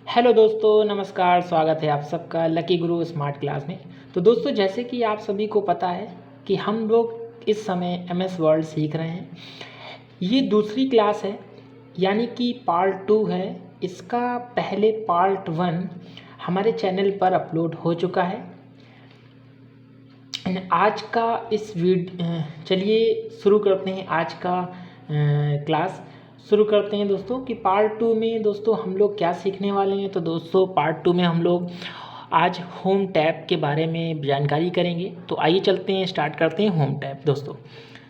Hello दोस्तों, नमस्कार। स्वागत है आप सबका लकी गुरु स्मार्ट क्लास में। तो दोस्तों, जैसे कि आप सभी को पता है कि हम लोग इस समय एमएस वर्ड सीख रहे हैं। ये दूसरी क्लास है, यानी कि पार्ट 2 है। इसका पहले पार्ट 1 हमारे चैनल पर अपलोड हो चुका है। आज का इस चलिए शुरू करते हैं आज का क्लास शुरू करते हैं दोस्तों कि पार्ट 2 में दोस्तों हम लोग क्या सीखने वाले हैं। तो दोस्तों पार्ट 2 में हम लोग आज होम टैब के बारे में जानकारी करेंगे। तो आइए चलते हैं, स्टार्ट करते हैं होम टैब दोस्तों।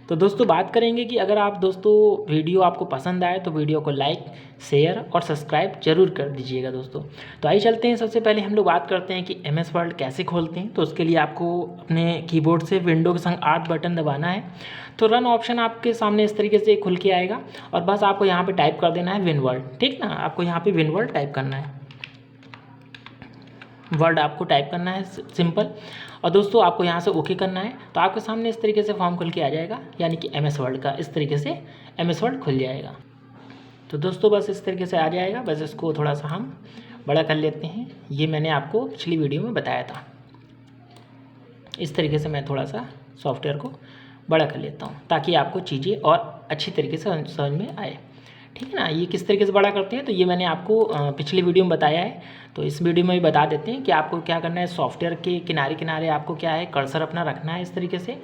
तो दोस्तों बात करेंगे कि अगर आप दोस्तों वीडियो आपको पसंद आए तो वीडियो को लाइक, शेयर और सब्सक्राइब जरूर कर दीजिएगा दोस्तों। तो आइए चलते हैं, सबसे पहले हम लोग बात करते हैं कि एमएस वर्ड कैसे खोलते हैं। तो उसके लिए आपको अपने कीबोर्ड से विंडो के संग 8 बटन दबाना है। तो रन ऑप्शन आपके सामने इस तरीके से खुल के आएगा और बस आपको यहाँ पे टाइप कर देना है विनवर्ड। ठीक ना, आपको यहाँ पे विनवर्ड टाइप करना है, वर्ड आपको टाइप करना है सिंपल। और दोस्तों आपको यहाँ से ओके करना है। तो आपके सामने इस तरीके से फॉर्म खुल के आ जाएगा, यानी कि एमएस वर्ड का इस तरीके से एमएस वर्ड खुल जाएगा। तो दोस्तों बस इस तरीके से आ जाएगा। बस इसको थोड़ा सा हम बड़ा कर लेते हैं। ये मैंने आपको पिछली वीडियो में बताया था। इस तरीके से मैं थोड़ा सा सॉफ्टवेयर को बड़ा कर लेता हूँ ताकि आपको चीज़ें और अच्छी तरीके से समझ में आए। ठीक है ना, ये किस तरीके से बड़ा करते हैं तो ये मैंने आपको पिछली वीडियो में बताया है। तो इस वीडियो में भी बता देते हैं कि आपको क्या करना है। सॉफ्टवेयर के किनारे किनारे आपको क्या है, कर्सर अपना रखना है इस तरीके से।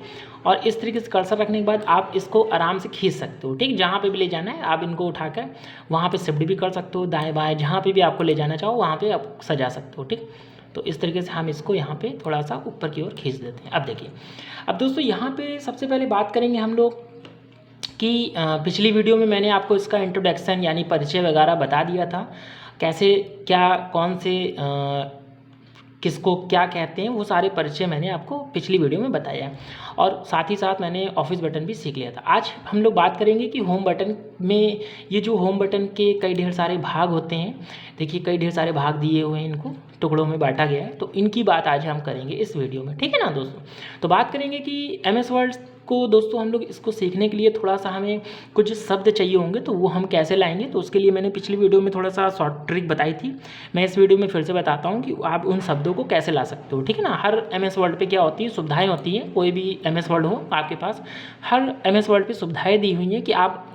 और इस तरीके से कर्सर रखने के बाद आप इसको आराम से खींच सकते हो। ठीक, जहाँ पे भी ले जाना है आप इनको उठाकर वहाँ पे शिफ्ट भी कर सकते हो, दाएँ बाएँ जहाँ पे भी आपको ले जाना चाहो वहाँ पे आप सजा सकते हो। ठीक, तो इस तरीके से हम इसको यहाँ पे थोड़ा सा ऊपर की ओर खींच देते हैं। अब देखिए, अब दोस्तों यहाँ पे सबसे पहले बात करेंगे हम लोग कि पिछली वीडियो में मैंने आपको इसका इंट्रोडक्शन यानी परिचय वगैरह बता दिया था, कैसे क्या कौन से किसको क्या कहते हैं, वो सारे परिचय मैंने आपको पिछली वीडियो में बताया। और साथ ही साथ मैंने ऑफिस बटन भी सीख लिया था। आज हम लोग बात करेंगे कि होम बटन में ये जो होम बटन के कई ढेर सारे भाग होते हैं। देखिए कई ढेर सारे भाग दिए हुए हैं, इनको टुकड़ों में बांटा गया है। तो इनकी बात आज हम करेंगे इस वीडियो में। ठीक है ना दोस्तों, तो बात करेंगे कि एमएस वर्ड को दोस्तों हम लोग इसको सीखने के लिए थोड़ा सा हमें कुछ शब्द चाहिए होंगे, तो वो हम कैसे लाएंगे। तो उसके लिए मैंने पिछली वीडियो में थोड़ा सा शॉर्ट ट्रिक बताई थी। मैं इस वीडियो में फिर से बताता हूँ कि आप उन शब्दों को कैसे ला सकते हो। ठीक है ना, हर एमएस वर्ड पे क्या होती है, सुविधाएं होती हैं। कोई भी एमएस वर्ड हो आपके पास, हर एमएस वर्ड पे सुविधाएं दी हुई हैं कि आप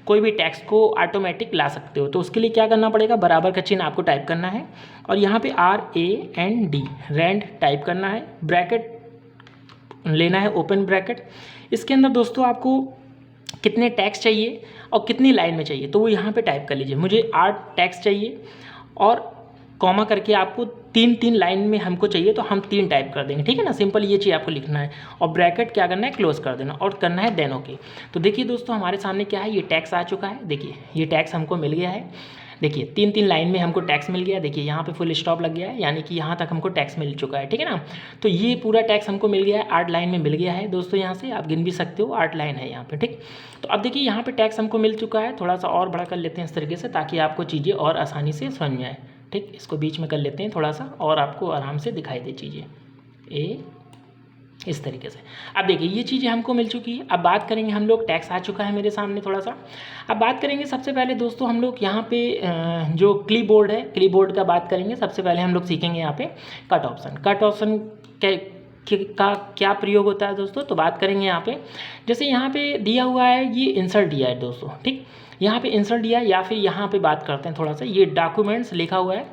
कोई भी टेक्स्ट को ऑटोमेटिक ला सकते हो। तो उसके लिए क्या करना पड़ेगा, बराबर का चिन्ह आपको टाइप करना है और यहाँ पे RAND रैंड टाइप करना है, ब्रैकेट लेना है, ओपन ब्रैकेट। इसके अंदर दोस्तों आपको कितने टैक्स चाहिए और कितनी लाइन में चाहिए तो वो यहाँ पे टाइप कर लीजिए। मुझे 8 टैक्स चाहिए और कॉमा करके आपको 3 लाइन में हमको चाहिए, तो हम 3 टाइप कर देंगे। ठीक है ना, सिंपल ये चीज़ आपको लिखना है और ब्रैकेट क्या करना है, क्लोज कर देना और करना है देन ओके। तो देखिए दोस्तों हमारे सामने क्या है, ये टैक्स आ चुका है। देखिए ये टैक्स हमको मिल गया है। देखिए 3 लाइन में हमको टैक्स मिल गया। देखिए यहाँ पे फुल स्टॉप लग गया है, यानी कि यहाँ तक हमको टैक्स मिल चुका है। ठीक है ना, तो ये पूरा टैक्स हमको मिल गया है, 8 लाइन में मिल गया है दोस्तों। यहाँ से आप गिन भी सकते हो, 8 लाइन है यहाँ पे। ठीक, तो अब देखिए यहाँ पे टैक्स हमको मिल चुका है। थोड़ा सा और बड़ा कर लेते हैं इस तरीके से ताकि आपको चीज़ें और आसानी से समझ में आए। ठीक, इसको बीच में कर लेते हैं थोड़ा सा और आपको आराम से दिखाई दे चीज़ें इस तरीके से। अब देखिए ये चीज़ें हमको मिल चुकी है। अब बात करेंगे हम लोग, टैक्स आ चुका है मेरे सामने थोड़ा सा। अब बात करेंगे सबसे पहले दोस्तों हम लोग यहाँ पे जो क्लीबोर्ड है, क्लीबोर्ड का बात करेंगे। सबसे पहले हम लोग सीखेंगे यहाँ पे कट ऑप्शन। कट ऑप्शन का क्या प्रयोग होता है दोस्तों, तो बात करेंगे यहाँ पे। जैसे यहाँ पे दिया हुआ है, ये इंसर्ट दिया है दोस्तों। ठीक, यहाँ पे इंसर्ट दिया है, या फिर यहाँ पे बात करते हैं थोड़ा सा, ये डॉक्यूमेंट्स लिखा हुआ है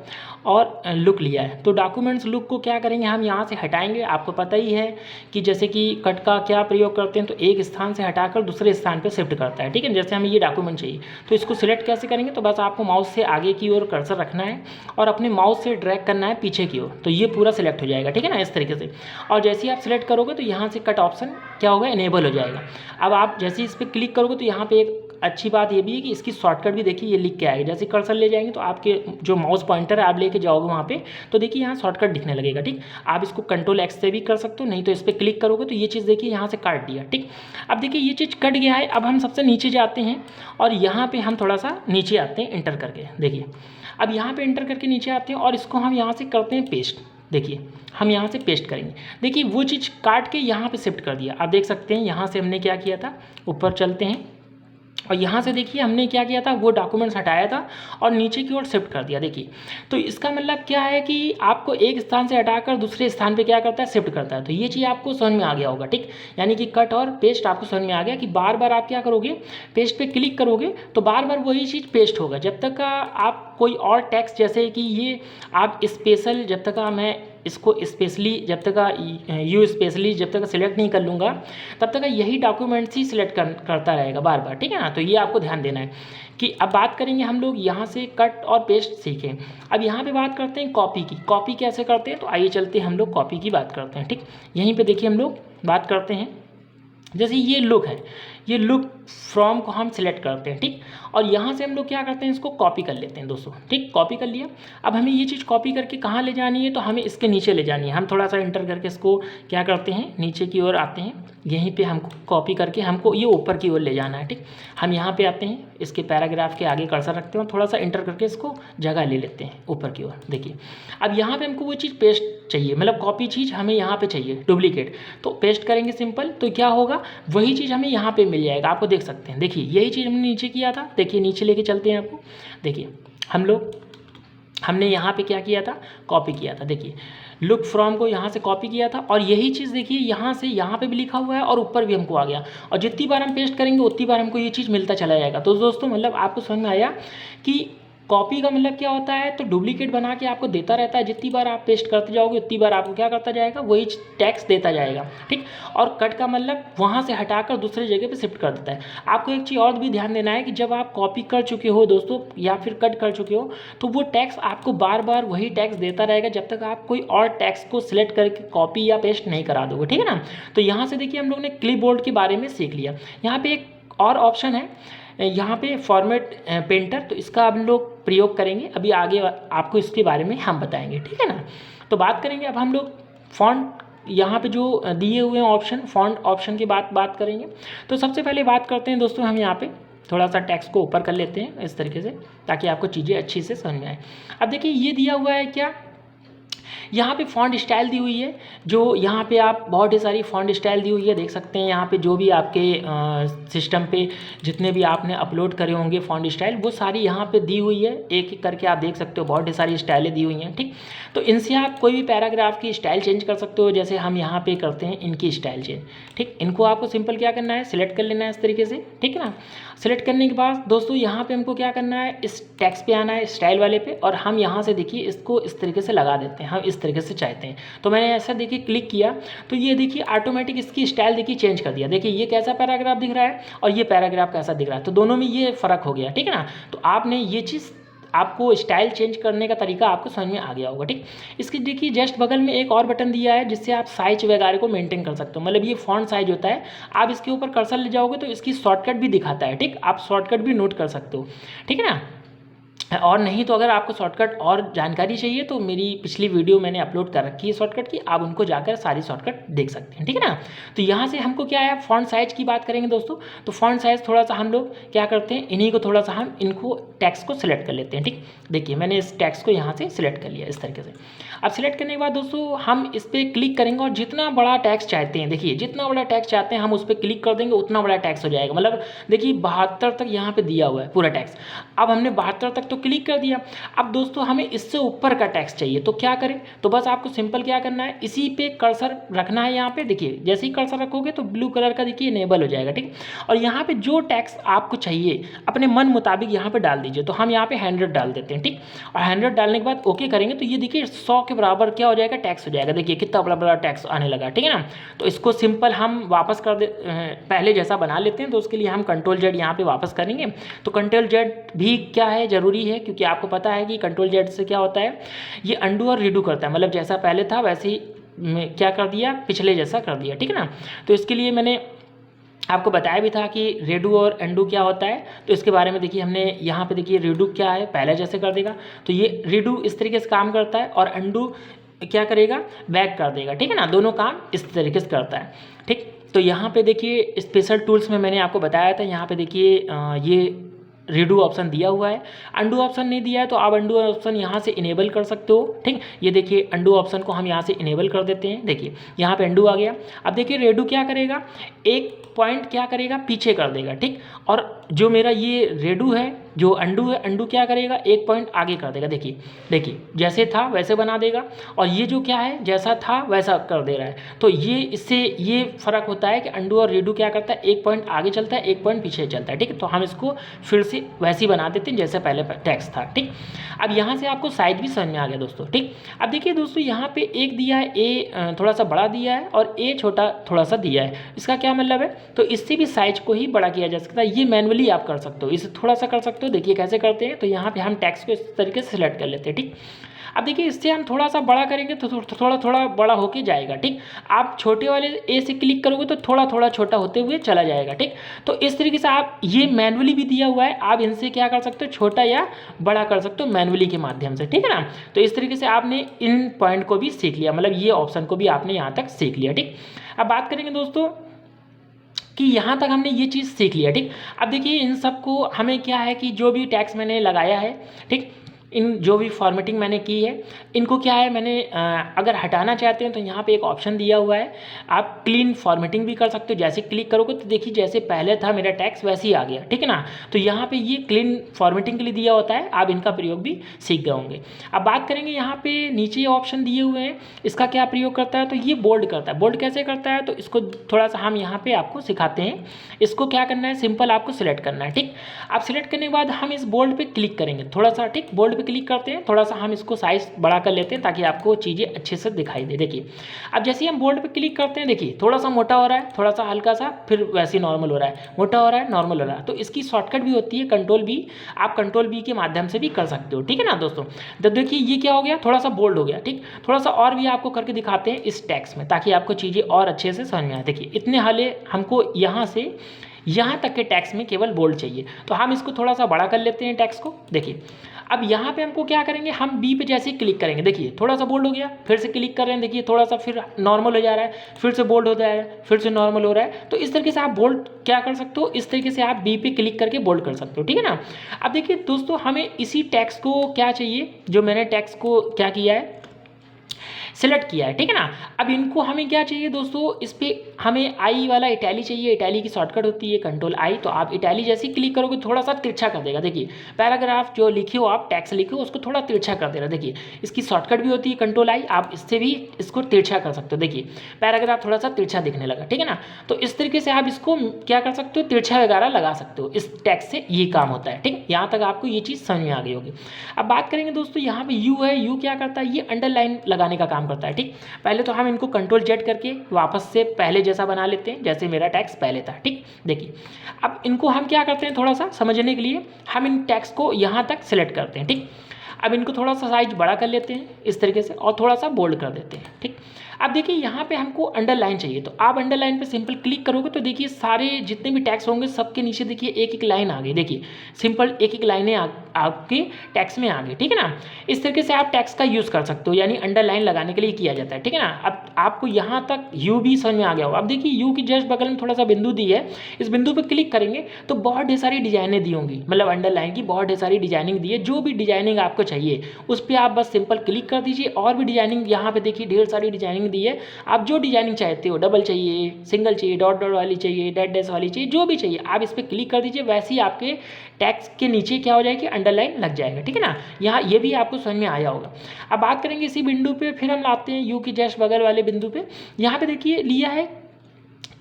और लुक लिया है। तो डॉक्यूमेंट्स लुक को क्या करेंगे, हम यहाँ से हटाएंगे। आपको पता ही है कि जैसे कि कट का क्या प्रयोग करते हैं, तो एक स्थान से हटाकर दूसरे स्थान पे शिफ्ट करता है। ठीक है, जैसे हमें ये डॉक्यूमेंट चाहिए तो इसको सिलेक्ट कैसे करेंगे, तो बस आपको माउस से आगे की ओर कर्सर रखना है और अपने माउस से ड्रैग करना है पीछे की ओर, तो ये पूरा सिलेक्ट हो जाएगा। ठीक है ना, इस तरीके से। और जैसे ही आप सिलेक्ट करोगे तो यहाँ से कट ऑप्शन क्या होगा, इनेबल हो जाएगा। अब आप जैसे ही इस पर क्लिक करोगे तो यहाँ पे एक अच्छी बात ये भी है कि इसकी शॉर्टकट भी देखिए ये लिख के आएगी। जैसे कर्सर ले जाएंगे तो आपके जो माउस पॉइंटर है आप लेके जाओगे वहाँ पे, तो देखिए यहाँ शॉर्टकट दिखने लगेगा। ठीक, आप इसको Ctrl+X से भी कर सकते हो, नहीं तो इस पर क्लिक करोगे तो ये चीज़ देखिए यहाँ से काट दिया। ठीक, अब देखिए ये चीज़ कट गया है। अब हम सबसे नीचे जाते हैं और यहाँ पर हम थोड़ा सा नीचे आते हैं इंटर करके। देखिए अब यहाँ पर इंटर करके नीचे आते हैं और इसको हम यहाँ से करते हैं पेस्ट। देखिए हम यहाँ से पेस्ट करेंगे। देखिए वो चीज़ काट के यहाँ पे शिफ्ट कर दिया। आप देख सकते हैं यहाँ से हमने क्या किया था, ऊपर चलते हैं और यहाँ से देखिए हमने क्या किया था, वो डॉक्यूमेंट्स हटाया था और नीचे की ओर शिफ्ट कर दिया। देखिए तो इसका मतलब क्या है कि आपको एक स्थान से हटाकर दूसरे स्थान पे क्या करता है, शिफ्ट करता है। तो ये चीज़ आपको समझ में आ गया होगा, ठीक। यानी कि कट और पेस्ट आपको समझ में आ गया कि बार बार आप क्या करोगे, पेस्ट पे क्लिक करोगे तो बार बार वही चीज़ पेस्ट होगा। जब तक आप कोई और टेक्स्ट, जैसे कि ये आप स्पेशल, जब तक मैं इसको स्पेशली, जब तक यू स्पेशली जब तक सिलेक्ट नहीं कर लूँगा तब तक यही डॉक्यूमेंट्स ही सिलेक्ट करता रहेगा बार बार, ठीक है ना। तो ये आपको ध्यान देना है कि अब बात करेंगे हम लोग यहाँ से कट और पेस्ट सीखें। अब यहाँ पे बात करते हैं कॉपी की। कॉपी कैसे करते हैं, तो आइए चलते हैं हम लोग कॉपी की बात करते हैं, ठीक। यहीं पे देखिए हम लोग बात करते हैं, जैसे ये लुक है, ये लुक फ्रॉम को हम सिलेक्ट करते हैं, ठीक। और यहाँ से हम लोग क्या करते हैं, इसको कॉपी कर लेते हैं दोस्तों, ठीक। कॉपी कर लिया। अब हमें ये चीज़ कॉपी करके कहाँ ले जानी है, तो हमें इसके नीचे ले जानी है। हम थोड़ा सा इंटर करके इसको क्या करते हैं, नीचे की ओर आते हैं। यहीं पे हमको कॉपी करके हमको ये ऊपर की ओर ले जाना है, ठीक। हम यहाँ पे आते हैं, इसके पैराग्राफ के आगे कर्सर रखते हैं और थोड़ा सा इंटर करके इसको जगह ले लेते हैं ऊपर की ओर। देखिए अब यहाँ पे हमको वो चीज़ पेस्ट चाहिए, मतलब कॉपी चीज़ हमें यहाँ पे चाहिए, डुप्लीकेट। तो पेस्ट करेंगे सिंपल, तो क्या होगा, वही चीज़ हमें यहाँ पे मिल जाएगा। आपको देख सकते हैं, देखिए यही चीज़ हमने नीचे किया था। देखिए नीचे लेके चलते हैं आपको। देखिए हमने यहाँ पे क्या किया था, कॉपी किया था। देखिए लुक फ्रॉम को यहाँ से कॉपी किया था और यही चीज़ देखिए यहाँ से यहाँ पे भी लिखा हुआ है और ऊपर भी हमको आ गया। और जितनी बार हम पेस्ट करेंगे उतनी बार हमको ये चीज़ मिलता चला जाएगा। तो दोस्तों मतलब आपको समझ में आया कि कॉपी का मतलब क्या होता है, तो डुप्लीकेट बना के आपको देता रहता है। जितनी बार आप पेस्ट करते जाओगे उतनी बार आपको क्या करता जाएगा, वही टैक्स देता जाएगा, ठीक। और कट का मतलब वहाँ से हटाकर दूसरी जगह पे शिफ्ट कर देता है। आपको एक चीज़ और भी ध्यान देना है कि जब आप कॉपी कर चुके हो दोस्तों या फिर कट कर चुके हो तो वो टैक्स आपको बार बार वही टैक्स देता रहेगा जब तक आप कोई और टैक्स को सिलेक्ट करके कॉपी या पेस्ट नहीं करा दोगे, ठीक है ना। तो यहाँ से देखिए हम लोग ने क्लिपबोर्ड के बारे में सीख लिया। यहाँ पे एक और ऑप्शन है, यहाँ पे फॉर्मेट पेंटर, तो इसका हम लोग प्रयोग करेंगे। अभी आगे आपको इसके बारे में हम बताएंगे, ठीक है ना। तो बात करेंगे अब हम लोग फॉन्ट, यहाँ पे जो दिए हुए हैं ऑप्शन, फॉन्ट ऑप्शन की बात करेंगे। तो सबसे पहले बात करते हैं दोस्तों, हम यहाँ पे थोड़ा सा टेक्स्ट को ऊपर कर लेते हैं इस तरीके से, ताकि आपको चीज़ें अच्छी से समझ में आए। अब देखिए ये दिया हुआ है क्या, यहाँ पे फॉन्ट स्टाइल दी हुई है, जो यहाँ पे आप बहुत ही सारी फॉन्ट स्टाइल दी हुई है, देख सकते हैं। यहाँ पे जो भी आपके सिस्टम पे जितने भी आपने अपलोड करे होंगे फॉन्ट स्टाइल, वो सारी यहाँ पे दी हुई है। एक एक करके आप देख सकते हो, बहुत ही सारी स्टाइलें दी हुई हैं, ठीक। तो इनसे आप कोई भी पैराग्राफ की स्टाइल चेंज कर सकते हो। जैसे हम यहाँ पे करते हैं इनकी स्टाइल चेंज, ठीक। इनको आपको सिंपल क्या करना है, सिलेक्ट कर लेना है इस तरीके से, ठीक है ना। सिलेक्ट करने के बाद दोस्तों यहाँ पे हमको क्या करना है, इस टेक्स्ट पे आना है, स्टाइल वाले पे, और हम यहाँ से देखिए इसको इस तरीके से लगा देते हैं। हम इस तरीके से चाहते हैं, तो मैंने ऐसा देखिए क्लिक किया तो ये देखिए ऑटोमेटिक इसकी स्टाइल देखिए चेंज कर दिया। देखिए ये कैसा पैराग्राफ दिख रहा है और ये पैराग्राफ कैसा दिख रहा है, तो दोनों में ये फ़र्क हो गया, ठीक है ना। तो आपने ये चीज़, आपको स्टाइल चेंज करने का तरीका आपको समझ में आ गया होगा, ठीक। इसके देखिए जस्ट बगल में एक और बटन दिया है जिससे आप साइज वगैरह को मेंटेन कर सकते हो। मतलब ये फॉन्ट साइज होता है, आप इसके ऊपर कर्सर ले जाओगे तो इसकी शॉर्टकट भी दिखाता है, ठीक। आप शॉर्टकट भी नोट कर सकते हो, ठीक है ना। और नहीं तो अगर आपको शॉर्टकट और जानकारी चाहिए तो मेरी पिछली वीडियो मैंने अपलोड कर रखी है शॉर्टकट की, आप उनको जाकर सारी शॉर्टकट देख सकते हैं, ठीक है ना। तो यहाँ से हमको क्या है, फॉन्ट साइज़ की बात करेंगे दोस्तों। तो फॉन्ट साइज़ थोड़ा सा हम लोग क्या करते हैं, इन्हीं को थोड़ा सा हम इनको टेक्स्ट को सिलेक्ट कर लेते हैं, ठीक। देखिए मैंने इस टेक्स्ट को यहाँ से सिलेक्ट कर लिया इस तरीके से। अब सिलेक्ट करने के बाद दोस्तों हम इस पर क्लिक करेंगे और जितना बड़ा टैक्स चाहते हैं, देखिए जितना बड़ा टैक्स चाहते हैं हम उस पर क्लिक कर देंगे, उतना बड़ा टैक्स हो जाएगा। मतलब देखिए 72 तक यहाँ पे दिया हुआ है पूरा टैक्स। अब हमने 72 तक तो क्लिक कर दिया। अब दोस्तों हमें इससे ऊपर का टैक्स चाहिए, तो क्या करें, तो बस आपको सिंपल क्या करना है, इसी पे कर्सर रखना है। यहाँ पे देखिए जैसे ही कर्सर रखोगे तो ब्लू कलर का देखिए इनेबल हो जाएगा, ठीक। और यहाँ पे जो टैक्स आपको चाहिए अपने मन मुताबिक यहाँ पे डाल दीजिए। तो हम यहाँ पे 100 डाल देते हैं, ठीक। और 100 डालने के बाद ओके करेंगे तो ये देखिए 100 के बराबर क्या हो जाएगा, टैक्स हो जाएगा। देखिए कितना बड़ा बड़ा टैक्स आने लगा, ठीक है ना। तो इसको सिंपल हम वापस कर दे, पहले जैसा बना लेते हैं। तो उसके लिए हम Ctrl+Z यहाँ पे वापस करेंगे। तो Ctrl+Z भी क्या है, ज़रूरी है, क्योंकि आपको पता है कि Ctrl+Z से क्या होता है, ये अंडू और रीडू करता है। मतलब जैसा पहले था वैसे ही क्या कर दिया, पिछले जैसा कर दिया, ठीक है ना। तो इसके लिए मैंने आपको बताया भी था कि रेडू और अंडू क्या होता है। तो इसके बारे में देखिए हमने यहाँ पे देखिए रेडू क्या है, पहले जैसे कर देगा। तो ये रेडू इस तरीके से काम करता है और अंडू क्या करेगा, बैक कर देगा, ठीक है ना। दोनों काम इस तरीके से करता है, ठीक। तो यहाँ पे देखिए स्पेशल टूल्स में मैंने आपको बताया था, यहाँ पे देखिए ये रीडू ऑप्शन दिया हुआ है। अंडू ऑप्शन नहीं दिया है तो आप अंडू ऑप्शन यहाँ से इनेबल कर सकते हो। ठीक, ये देखिए अंडू ऑप्शन को हम यहाँ से इनेबल कर देते हैं। देखिए यहाँ पे अंडू आ गया। अब देखिए रीडू क्या करेगा, एक पॉइंट क्या करेगा, पीछे कर देगा। ठीक, और जो मेरा ये रीडू है, जो अंडू है, अंडू क्या करेगा, एक पॉइंट आगे कर देगा। देखिए देखिए जैसे था वैसे बना देगा, और ये जो क्या है, जैसा था वैसा कर दे रहा है। तो ये इससे ये फ़र्क होता है कि अंडू और रीडू क्या करता है, एक पॉइंट आगे चलता है, एक पॉइंट पीछे चलता है। ठीक है, तो हम इसको फिर से वैसे ही बना देते हैं जैसे पहले टेक्स्ट था। ठीक, अब यहाँ से आपको साइज भी समझ में आ गया दोस्तों। ठीक, अब देखिए दोस्तों यहाँ पे एक दिया है, ए थोड़ा सा बड़ा दिया है और ए छोटा थोड़ा सा दिया है। इसका क्या मतलब है, तो इससे भी साइज को ही बड़ा किया जा सकता है। ये मैनुअली आप कर सकते हो, इसे थोड़ा सा कर सकते हो। देखिए कैसे करते हैं, तो यहाँ पे हम टेक्स्ट को इस तरीके से सिलेक्ट कर लेते हैं। ठीक, अब देखिए इससे हम थोड़ा सा बड़ा करेंगे तो थोड़ा थोड़ा बड़ा होके जाएगा। ठीक, आप छोटे वाले ए से क्लिक करोगे तो थोड़ा थोड़ा छोटा होते हुए चला जाएगा। ठीक, तो इस तरीके से आप, ये मैनुअली भी दिया हुआ है, आप इनसे क्या कर सकते हो, छोटा या बड़ा कर सकते हो मैनुअली के माध्यम से। ठीक है ना, तो इस तरीके से आपने इन पॉइंट को भी सीख लिया, मतलब ये ऑप्शन को भी आपने यहाँ तक सीख लिया। ठीक, अब बात करेंगे दोस्तों कि यहाँ तक हमने ये चीज़ सीख लिया। ठीक, अब देखिए इन सबको हमें क्या है कि जो भी टैक्स मैंने लगाया है, ठीक, इन जो भी फॉर्मेटिंग मैंने की है, इनको क्या है, मैंने अगर हटाना चाहते हैं तो यहाँ पे एक ऑप्शन दिया हुआ है, आप क्लीन फॉर्मेटिंग भी कर सकते हो। जैसे क्लिक करोगे तो देखिए जैसे पहले था मेरा टैक्स वैसे ही आ गया। ठीक है ना, तो यहाँ पे ये क्लीन फॉर्मेटिंग के लिए दिया होता है, आप इनका प्रयोग भी सीख गए होंगे। अब बात करेंगे यहाँ पे नीचे ऑप्शन दिए हुए हैं, इसका क्या प्रयोग करता है, तो ये बोल्ड करता है। बोल्ड कैसे करता है, तो इसको थोड़ा सा हम यहाँ पे आपको सिखाते हैं। इसको क्या करना है, सिंपल आपको सिलेक्ट करना है। ठीक, आप सिलेक्ट करने के बाद हम इस बोल्ड पे क्लिक करेंगे थोड़ा सा। ठीक, बोल्ड पे क्लिक करते हैं, थोड़ा सा हम इसको साइज बड़ा कर लेते हैं ताकि आपको चीज़ें अच्छे से दिखाई दे। देखिए अब जैसे ही हम बोल्ड पे क्लिक करते हैं, देखिए थोड़ा सा मोटा हो रहा है, थोड़ा सा हल्का सा, फिर वैसे नॉर्मल हो रहा है, मोटा हो रहा है, नॉर्मल हो रहा है। तो इसकी शॉर्टकट भी होती है कंट्रोल बी, आप कंट्रोल बी के माध्यम से भी कर सकते हो। ठीक है ना दोस्तों, तो देखिए ये क्या हो गया, थोड़ा सा बोल्ड हो गया। ठीक, थोड़ा सा और भी आपको करके दिखाते हैं इस टेक्स्ट में ताकि आपको चीज़ें और अच्छे से समझ में आए। देखिए इतने हाले हमको यहाँ से यहाँ तक के टैक्स में केवल बोल्ड चाहिए, तो हम इसको थोड़ा सा बड़ा कर लेते हैं टैक्स को। देखिए अब यहाँ पे हमको क्या करेंगे, हम बी पे जैसे ही क्लिक करेंगे, देखिए थोड़ा सा बोल्ड हो गया, फिर से क्लिक कर रहे हैं, देखिए थोड़ा सा फिर नॉर्मल हो जा रहा है, फिर से बोल्ड हो जा रहा है, फिर से नॉर्मल हो रहा है। तो इस तरीके से आप बोल्ड क्या कर सकते हो, इस तरीके से आप बी पे क्लिक करके बोल्ड कर सकते हो। ठीक है ना, अब देखिए दोस्तों हमें इसी टैक्स को क्या चाहिए, जो मैंने टैक्स को क्या किया है, सिलेक्ट किया है। ठीक है ना, अब इनको हमें क्या चाहिए दोस्तों, इस पर हमें आई वाला इटैली चाहिए। इटैली की शॉर्टकट होती है कंट्रोल आई, तो आप इटैली जैसे ही क्लिक करोगे थोड़ा सा तिरछा कर देगा। देखिए पैराग्राफ जो लिखे हो आप, टैक्स लिखे हो, उसको थोड़ा तिरछा कर देगा। देखिए इसकी शॉर्टकट भी होती है कंट्रोल आई, आप इससे भी इसको तिरछा कर सकते हो। देखिए पैराग्राफ थोड़ा सा तिरछा दिखने लगा। ठीक है ना, तो इस तरीके से आप इसको क्या कर सकते हो, तिरछा वगैरह लगा सकते हो। इस टैक्स से ये काम होता है। ठीक, यहाँ तक आपको ये चीज़ समझ में आ गई होगी। अब बात करेंगे दोस्तों यहाँ पे यू है, यू क्या करता है, ये अंडरलाइन लगाने का काम करता है। ठीक, पहले तो हम इनको कंट्रोल जेड करके वापस से पहले जैसा बना लेते हैं जैसे मेरा टैक्स पहले था। ठीक, देखिए अब इनको हम क्या करते हैं, थोड़ा सा समझने के लिए हम इन टैक्स को यहाँ तक सिलेक्ट करते हैं। ठीक, अब इनको थोड़ा सा साइज बड़ा कर लेते हैं इस तरीके से और थोड़ा सा बोल्ड कर देते हैं। ठीक, अब देखिए यहाँ पे हमको अंडरलाइन चाहिए, तो आप अंडरलाइन पे सिंपल क्लिक करोगे तो देखिए सारे जितने भी टैक्स होंगे सबके नीचे देखिए एक एक लाइन आ गई। देखिए सिंपल एक एक लाइनें आपके टैक्स में आ गई। ठीक है ना, इस तरीके से आप टैक्स का यूज़ कर सकते हो, यानी अंडरलाइन लगाने के लिए किया जाता है। ठीक है ना, अब आपको यहाँ तक यू भी समझ में आ गया होगा। अब देखिए यू की जस्ट बगल में थोड़ा सा बिंदु दी है, इस बिंदु पर क्लिक करेंगे तो बहुत ढेर सारी डिजाइनें दी होंगी, मतलब अंडरलाइन की बहुत ढेर सारी डिजाइनिंग दी है। जो भी डिजाइनिंग आपको चाहिए उस पर आप बस सिंपल क्लिक कर दीजिए, और भी डिजाइनिंग यहाँ पे देखिए ढेर सारी डिजाइनिंग दी है। आप जो डिजाइनिंग चाहते हो, डबल चाहिए, सिंगल चाहिए, डॉट डॉट वाली चाहिए, डैश डैश वाली चाहिए, जो भी चाहिए आप इस पर क्लिक कर दीजिए, वैसे ही आपके टैक्स के नीचे क्या हो जाएगी, अंडरलाइन लग जाएगा। ठीक है ना, यहाँ ये भी आपको समझ में आया होगा। अब बात करेंगे इसी बिंदु पे, फिर हम लाते हैं यू की जस्ट बगल वाले बिंदु पे। यहाँ पे देखिए लिया है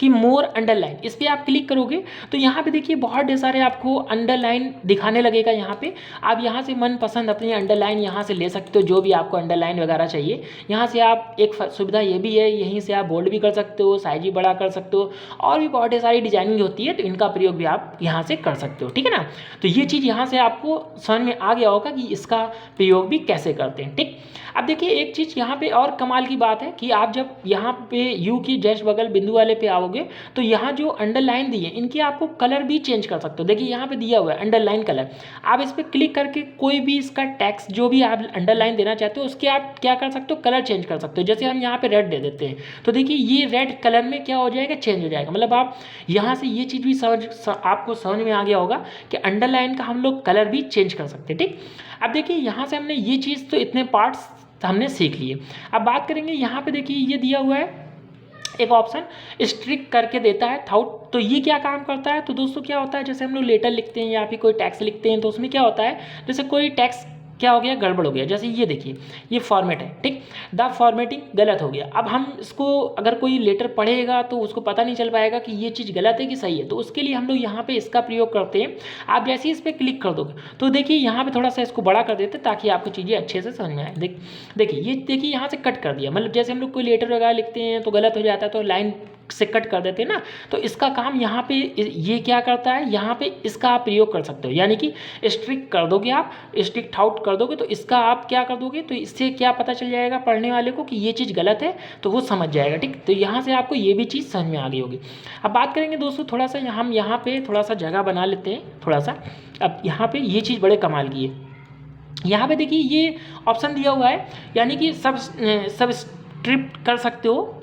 कि मोर अंडरलाइन, इस पर आप क्लिक करोगे तो यहाँ पे देखिए बहुत ढेर सारे आपको अंडरलाइन दिखाने लगेगा। यहाँ पे आप यहाँ से मनपसंद अपनी अंडरलाइन यहाँ से ले सकते हो, जो भी आपको अंडरलाइन वगैरह चाहिए। यहाँ से आप एक सुविधा ये भी है, यहीं से आप बोल्ड भी कर सकते हो, साइज भी बड़ा कर सकते हो, और भी बहुत ढेर सारी डिजाइनिंग होती है, तो इनका प्रयोग भी आप यहाँ से कर सकते हो। ठीक है ना, तो ये चीज़ यहाँ से आपको समझ में आ गया होगा कि इसका प्रयोग भी कैसे करते हैं। ठीक, अब देखिए एक चीज़ यहाँ पे और कमाल की बात है कि आप जब यहाँ पे यू की जस्ट बगल बिंदु वाले पे आओगे होंगे तो यहाँ जो अंडरलाइन दी है इनकी आपको कलर भी चेंज कर सकते हो। देखिए यहाँ पे दिया हुआ है अंडरलाइन कलर, आप इस पर क्लिक करके कोई भी इसका टेक्स्ट जो भी आप अंडरलाइन देना चाहते हो उसके आप क्या कर सकते हो, कलर चेंज कर सकते हो। जैसे हम यहाँ पे रेड दे देते हैं तो देखिए ये रेड कलर में क्या हो जाएगा, चेंज हो जाएगा। मतलब आप यहाँ से ये चीज़ भी आपको समझ में आ गया होगा कि अंडरलाइन का हम लोग कलर भी चेंज कर सकते हैं। ठीक, अब देखिए यहाँ से हमने ये चीज़ तो इतने पार्ट्स हमने सीख लिए। अब बात करेंगे यहाँ पे देखिए ये दिया हुआ है एक ऑप्शन स्ट्रिक करके देता है थाउट, तो ये क्या काम करता है। तो दोस्तों क्या होता है, जैसे हम लोग लेटर लिखते हैं या फिर कोई टैक्स लिखते हैं तो उसमें क्या होता है, जैसे कोई टैक्स क्या हो गया, गड़बड़ हो गया। जैसे ये देखिए ये फॉर्मेट है, ठीक, द फॉर्मेटिंग गलत हो गया। अब हम इसको अगर कोई लेटर पढ़ेगा तो उसको पता नहीं चल पाएगा कि ये चीज़ गलत है कि सही है, तो उसके लिए हम लोग यहाँ पे इसका प्रयोग करते हैं। आप जैसे ही इस पर क्लिक कर दोगे तो देखिए यहाँ पे थोड़ा सा इसको बड़ा कर देते हैं ताकि आपको चीज़ें अच्छे से समझ में आए। देखिए ये देखिए यहाँ से कट कर दिया, मतलब जैसे हम लोग कोई लेटर वगैरह लिखते हैं तो गलत हो जाता है तो लाइन से कट कर देते हैं ना, तो इसका काम यहाँ पे ये क्या करता है, यहाँ पे इसका आप प्रयोग कर सकते हो। यानी कि स्ट्रिक कर दोगे, आप स्ट्रिक्ट आउट कर दोगे तो इसका आप क्या कर दोगे, तो इससे क्या पता चल जाएगा पढ़ने वाले को कि ये चीज़ गलत है तो वो समझ जाएगा। ठीक, तो यहाँ से आपको ये भी चीज़ समझ में आ गई होगी। अब बात करेंगे दोस्तों थोड़ा सा हम यहाँ पे थोड़ा सा जगह बना लेते हैं थोड़ा सा। अब यहाँ पे ये चीज़ बड़े कमाल की है, यहाँ पे देखिए ये ऑप्शन दिया हुआ है, यानी कि सब स्ट्रिप कर सकते हो।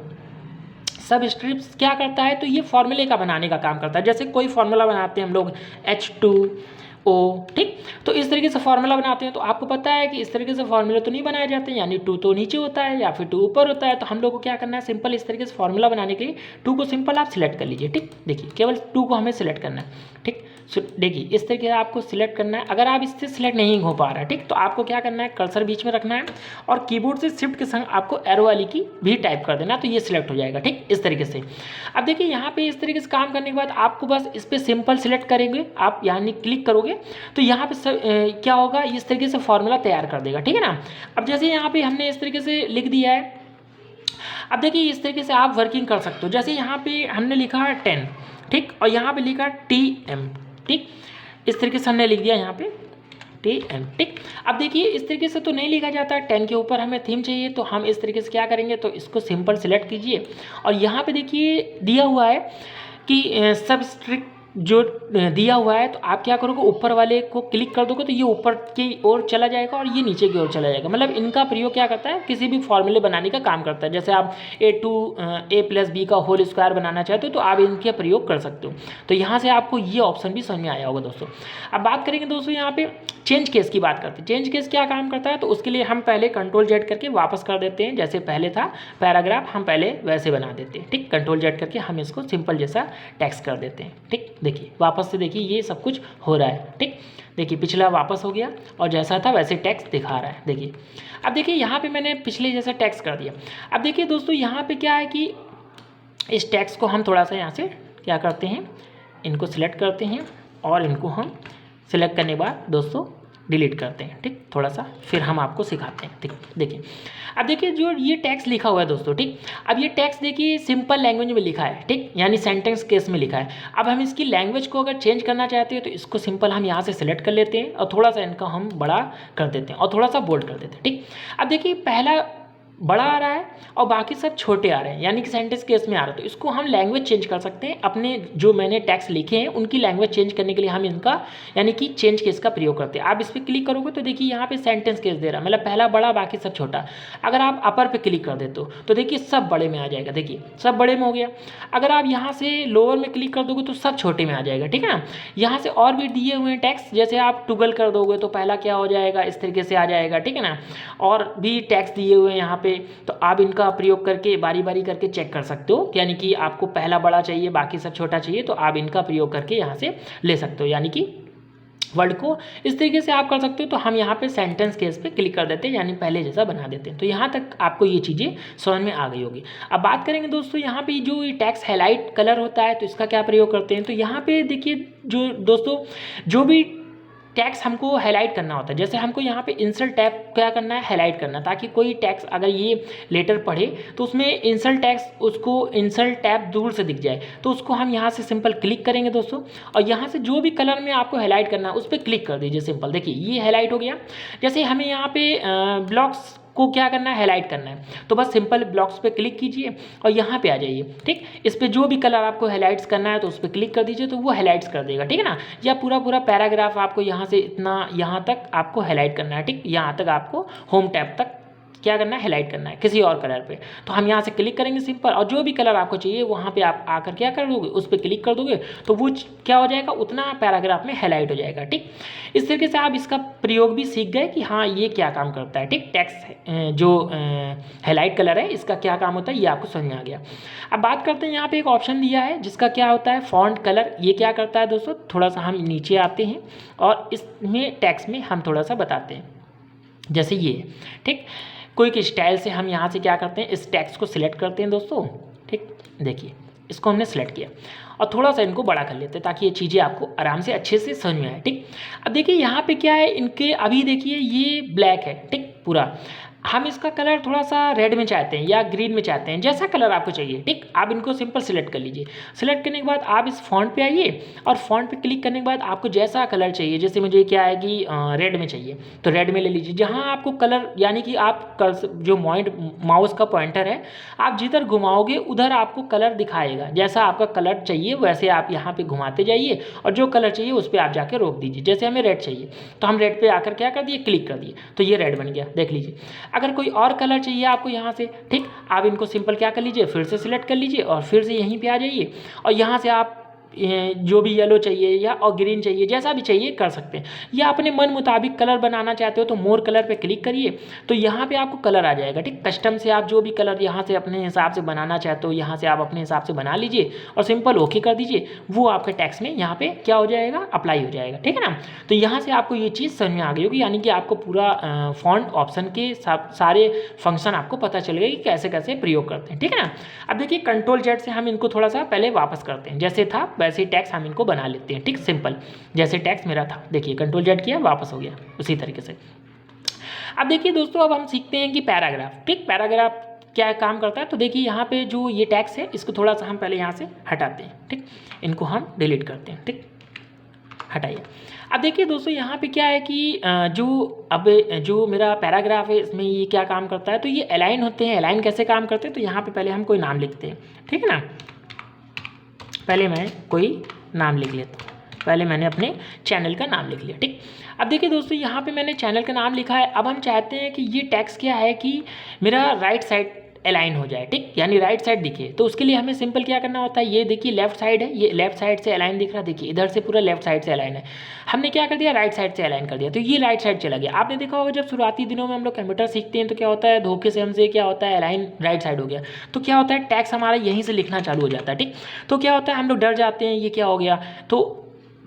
सब स्ट्रिप्स क्या करता है, तो ये फॉर्मूले का बनाने का काम करता है। जैसे कोई फार्मूला बनाते हैं हम लोग H2O, ठीक, तो इस तरीके से फार्मूला बनाते हैं तो आपको पता है कि इस तरीके से फार्मूले तो नहीं बनाए जाते हैं, यानी 2 तो नीचे होता है या फिर 2 ऊपर होता है। तो हम लोग को क्या करना है, सिंपल इस तरीके से फार्मूला बनाने के लिए 2 को सिंपल आप सिलेक्ट कर लीजिए। ठीक, देखिए केवल 2 को हमें सिलेक्ट करना है। ठीक, देखिए इस तरीके से आपको सिलेक्ट करना है। अगर आप इससे सिलेक्ट नहीं हो पा रहा है, ठीक, तो आपको क्या करना है, कर्सर बीच में रखना है और कीबोर्ड से शिफ्ट के संग आपको एरो वाली की भी टाइप कर देना, तो ये सिलेक्ट हो जाएगा। ठीक, इस तरीके से। अब देखिए यहाँ पे इस तरीके से काम करने के बाद आपको बस इस पर सिंपल सिलेक्ट करेंगे आप, यानी क्लिक करोगे तो यहाँ पे क्या होगा, इस तरीके से फॉर्मूला तैयार कर देगा। ठीक है ना। अब जैसे यहाँ पे हमने इस तरीके से लिख दिया है, अब देखिए इस तरीके से आप वर्किंग कर सकते हो। जैसे यहाँ पे हमने लिखा है 10, ठीक, और यहाँ पे लिखा TM, ठीक, इस तरीके से हमने लिख दिया यहाँ पे TM, ठीक। अब देखिए इस तरीके से तो नहीं लिखा जाता है, 10 के ऊपर हमें थीम चाहिए तो हम इस तरीके से क्या करेंगे, तो इसको सिंपल सिलेक्ट कीजिए और यहाँ पे देखिए दिया हुआ है कि सबस्क्रिप्ट जो दिया हुआ है, तो आप क्या करोगे, ऊपर वाले को क्लिक कर दोगे तो ये ऊपर की ओर चला जाएगा और ये नीचे की ओर चला जाएगा। मतलब इनका प्रयोग क्या करता है, किसी भी फॉर्मूले बनाने का काम करता है। जैसे आप A+B का होल स्क्वायर बनाना चाहते हो तो आप इनके प्रयोग कर सकते हो। तो यहाँ से आपको ये ऑप्शन भी समझ में आया होगा दोस्तों। अब बात करेंगे दोस्तों यहाँ पे चेंज केस की बात करते हैं। चेंज केस क्या काम करता है, तो उसके लिए हम पहले Ctrl+Z करके वापस कर देते हैं, जैसे पहले था पैराग्राफ हम पहले वैसे बना देते हैं। ठीक, Ctrl+Z करके हम इसको सिंपल जैसा टेक्स्ट कर देते हैं। ठीक, देखिए वापस से देखिए ये सब कुछ हो रहा है। ठीक, देखिए पिछला वापस हो गया और जैसा था वैसे टेक्स्ट दिखा रहा है। देखिए अब देखिए यहाँ पे मैंने पिछले जैसा टेक्स्ट कर दिया। अब देखिए दोस्तों यहाँ पे क्या है कि इस टेक्स्ट को हम थोड़ा सा यहाँ से क्या करते हैं, इनको सिलेक्ट करते हैं और इनको हम सिलेक्ट करने के बाद दोस्तों डिलीट करते हैं। ठीक, थोड़ा सा फिर हम आपको सिखाते हैं। ठीक, देखिए अब देखिए जो ये टेक्स्ट लिखा हुआ है दोस्तों, ठीक, अब ये टेक्स्ट देखिए सिंपल लैंग्वेज में लिखा है, ठीक, यानी सेंटेंस केस में लिखा है। अब हम इसकी लैंग्वेज को अगर चेंज करना चाहते हैं तो इसको सिंपल हम यहाँ से सिलेक्ट कर लेते हैं और थोड़ा सा इनका हम बड़ा कर देते हैं और थोड़ा सा बोल्ड कर देते हैं। ठीक, अब देखिए पहला बड़ा आ रहा है और बाकी सब छोटे आ रहे हैं, यानी कि सेंटेंस केस में आ रहा है। तो इसको हम लैंग्वेज चेंज कर सकते हैं, अपने जो मैंने टेक्स्ट लिखे हैं उनकी लैंग्वेज चेंज करने के लिए हम इनका यानी कि चेंज केस का प्रयोग करते हैं। आप इस पर क्लिक करोगे तो देखिए यहाँ पे सेंटेंस केस दे रहा है, मतलब पहला बड़ा बाकी सब छोटा। अगर आप अपर पे क्लिक कर देते हो तो देखिए सब बड़े में आ जाएगा, देखिए सब बड़े में हो गया। अगर आप यहाँ से लोअर में क्लिक कर दोगे तो सब छोटे में आ जाएगा। ठीक है ना। यहाँ से और भी दिए हुए हैं टेक्स्ट, जैसे आप टुगल कर दोगे तो पहला क्या हो जाएगा, इस तरीके से आ जाएगा। ठीक है ना। और भी टेक्स्ट दिए हुए हैं यहाँ पे, तो आप इनका प्रयोग करके बारी बारी करके चेक कर सकते हो, यानी कि आपको पहला बड़ा चाहिए बाकी सब छोटा चाहिए तो आप इनका प्रयोग करके यहाँ से ले सकते हो, यानी कि वर्ड को इस तरीके से आप कर सकते हो। तो हम यहाँ पे सेंटेंस केस पे क्लिक कर देते हैं, यानी पहले जैसा बना देते हैं। तो यहाँ तक आपको ये चीज़ें समझ में आ गई होगी। अब बात करेंगे दोस्तों यहाँ पे जो ये टेक्स्ट हाईलाइट कलर होता है तो इसका क्या प्रयोग करते हैं। तो यहाँ पे देखिए जो दोस्तों जो भी टैक्स हमको हाईलाइट करना होता है, जैसे हमको यहाँ पे इंसर्ट टैब क्या करना है, हाईलाइट करना, ताकि कोई टैक्स अगर ये लेटर पढ़े तो उसमें इंसर्ट टैक्स उसको इंसर्ट टैब दूर से दिख जाए। तो उसको हम यहाँ से सिंपल क्लिक करेंगे दोस्तों और यहाँ से जो भी कलर में आपको हाईलाइट करना है उस पर क्लिक कर दीजिए सिंपल। देखिए ये हाईलाइट हो गया। जैसे हमें यहाँ पे ब्लॉक्स को क्या करना है, हाईलाइट करना है। तो बस सिंपल ब्लॉक्स पे क्लिक कीजिए और यहाँ पे आ जाइए, ठीक। इस पर जो भी कलर आपको हाईलाइट्स करना है तो उस पर क्लिक कर दीजिए, तो वो हाईलाइट्स कर देगा, ठीक है ना। या पूरा पूरा पैराग्राफ आपको यहाँ से इतना यहाँ तक आपको हाईलाइट करना है, ठीक। यहाँ तक आपको होम टैब तक क्या करना है, हाईलाइट करना है किसी और कलर पे। तो हम यहाँ से क्लिक करेंगे सिंपल, और जो भी कलर आपको चाहिए वहाँ पे आप आकर क्या कर दोगे, उस पर क्लिक कर दोगे, तो वो क्या हो जाएगा, उतना पैराग्राफ में हाईलाइट हो जाएगा, ठीक। इस तरीके से आप इसका प्रयोग भी सीख गए कि हाँ ये क्या काम करता है, ठीक। टेक्स्ट जो हाईलाइट कलर है इसका क्या काम होता है ये आपको समझ में आ गया। अब बात करते हैं, यहाँ पे एक ऑप्शन दिया है जिसका क्या होता है, फॉन्ट कलर। ये क्या करता है दोस्तों, थोड़ा सा हम नीचे आते हैं और इसमें टेक्स्ट में हम थोड़ा सा बताते हैं, जैसे ये, ठीक। कोई के स्टाइल से हम यहाँ से क्या करते हैं, इस टेक्स्ट को सिलेक्ट करते हैं दोस्तों, ठीक। देखिए इसको हमने सेलेक्ट किया और थोड़ा सा इनको बड़ा कर लेते हैं ताकि ये चीज़ें आपको आराम से अच्छे से समझ में आए, ठीक। अब देखिए यहाँ पे क्या है, इनके अभी देखिए ये ब्लैक है, ठीक पूरा। हम इसका कलर थोड़ा सा रेड में चाहते हैं या ग्रीन में चाहते हैं, जैसा कलर आपको चाहिए, ठीक। आप इनको सिंपल सिलेक्ट कर लीजिए। सिलेक्ट करने के बाद आप इस फॉन्ट पे आइए और फॉन्ट पे क्लिक करने के बाद आपको जैसा कलर चाहिए, जैसे मुझे क्या है कि रेड में चाहिए तो रेड में ले लीजिए। जहाँ आपको कलर यानी कि आप जो माउस का पॉइंटर है आप जिधर घुमाओगे उधर आपको कलर दिखाएगा, जैसा आपका कलर चाहिए वैसे आप यहाँ पे घुमाते जाइए और जो कलर चाहिए उस पर आप जाके रोक दीजिए। जैसे हमें रेड चाहिए तो हम रेड पे आकर क्या कर दिए, क्लिक कर दिए, तो ये रेड बन गया, देख लीजिए। अगर कोई और कलर चाहिए आपको यहाँ से, ठीक, आप इनको सिंपल क्या कर लीजिए, फिर से सिलेक्ट कर लीजिए और फिर से यहीं पे आ जाइए और यहाँ से आप जो भी येलो चाहिए या और ग्रीन चाहिए जैसा भी चाहिए कर सकते हैं, या अपने मन मुताबिक कलर बनाना चाहते हो तो मोर कलर पे क्लिक करिए तो यहाँ पे आपको कलर आ जाएगा, ठीक। कस्टम से आप जो भी कलर यहाँ से अपने हिसाब से बनाना चाहते हो यहाँ से आप अपने हिसाब से बना लीजिए और सिंपल ओके कर दीजिए, वो आपके टेक्स्ट में यहाँ पे क्या हो जाएगा, अप्लाई हो जाएगा, ठीक है ना। तो यहाँ से आपको ये चीज़ समझ में आ गई होगी, यानी कि आपको पूरा फॉन्ट ऑप्शन के सारे फंक्शन आपको पता चल गए कि कैसे कैसे प्रयोग करते हैं, ठीक है ना। अब देखिए Ctrl+Z से हम इनको थोड़ा सा पहले वापस करते हैं, जैसे था वैसे टैक्स हम इनको बना लेते हैं, ठीक। सिंपल जैसे टैक्स मेरा था, देखिए Ctrl+Z किया वापस हो गया उसी तरीके से। अब देखिए दोस्तों अब हम सीखते हैं कि पैराग्राफ, ठीक। पैराग्राफ क्या काम करता है, तो देखिए यहाँ पे जो ये टैक्स है इसको थोड़ा सा हम पहले यहाँ से हटाते हैं, ठीक। इनको हम डिलीट करते हैं, ठीक, हटाइए। अब देखिए दोस्तों यहाँ पे क्या है कि जो मेरा पैराग्राफ है इसमें ये क्या काम करता है, तो ये अलाइन होते हैं। अलाइन कैसे काम करते हैं, तो यहाँ पे पहले हम कोई नाम लिखते हैं, ठीक है ना। पहले मैं कोई नाम लिख लेता हूँ, पहले मैंने अपने चैनल का नाम लिख लिया, ठीक। अब देखिए दोस्तों यहाँ पे मैंने चैनल का नाम लिखा है। अब हम चाहते हैं कि ये टेक्स्ट क्या है कि मेरा राइट साइड अलाइन हो जाए, ठीक, यानी राइट साइड दिखे। तो उसके लिए हमें सिंपल क्या करना होता है, ये देखिए लेफ्ट साइड है, ये लेफ्ट साइड से अलाइन दिख रहा है, देखिए इधर से पूरा लेफ्ट साइड से अलाइन है, हमने क्या कर दिया, राइट साइड से अलाइन कर दिया, तो ये राइट साइड चला गया। आपने देखा होगा जब शुरुआती दिनों में हम लोग कंप्यूटर सीखते हैं तो क्या होता है, धोखे से हमसे क्या होता है, अलाइन राइट साइड हो गया, तो क्या होता है टैक्स हमारा यहीं से लिखना चालू हो जाता है, ठीक। तो क्या होता है हम लोग डर जाते हैं ये क्या हो गया,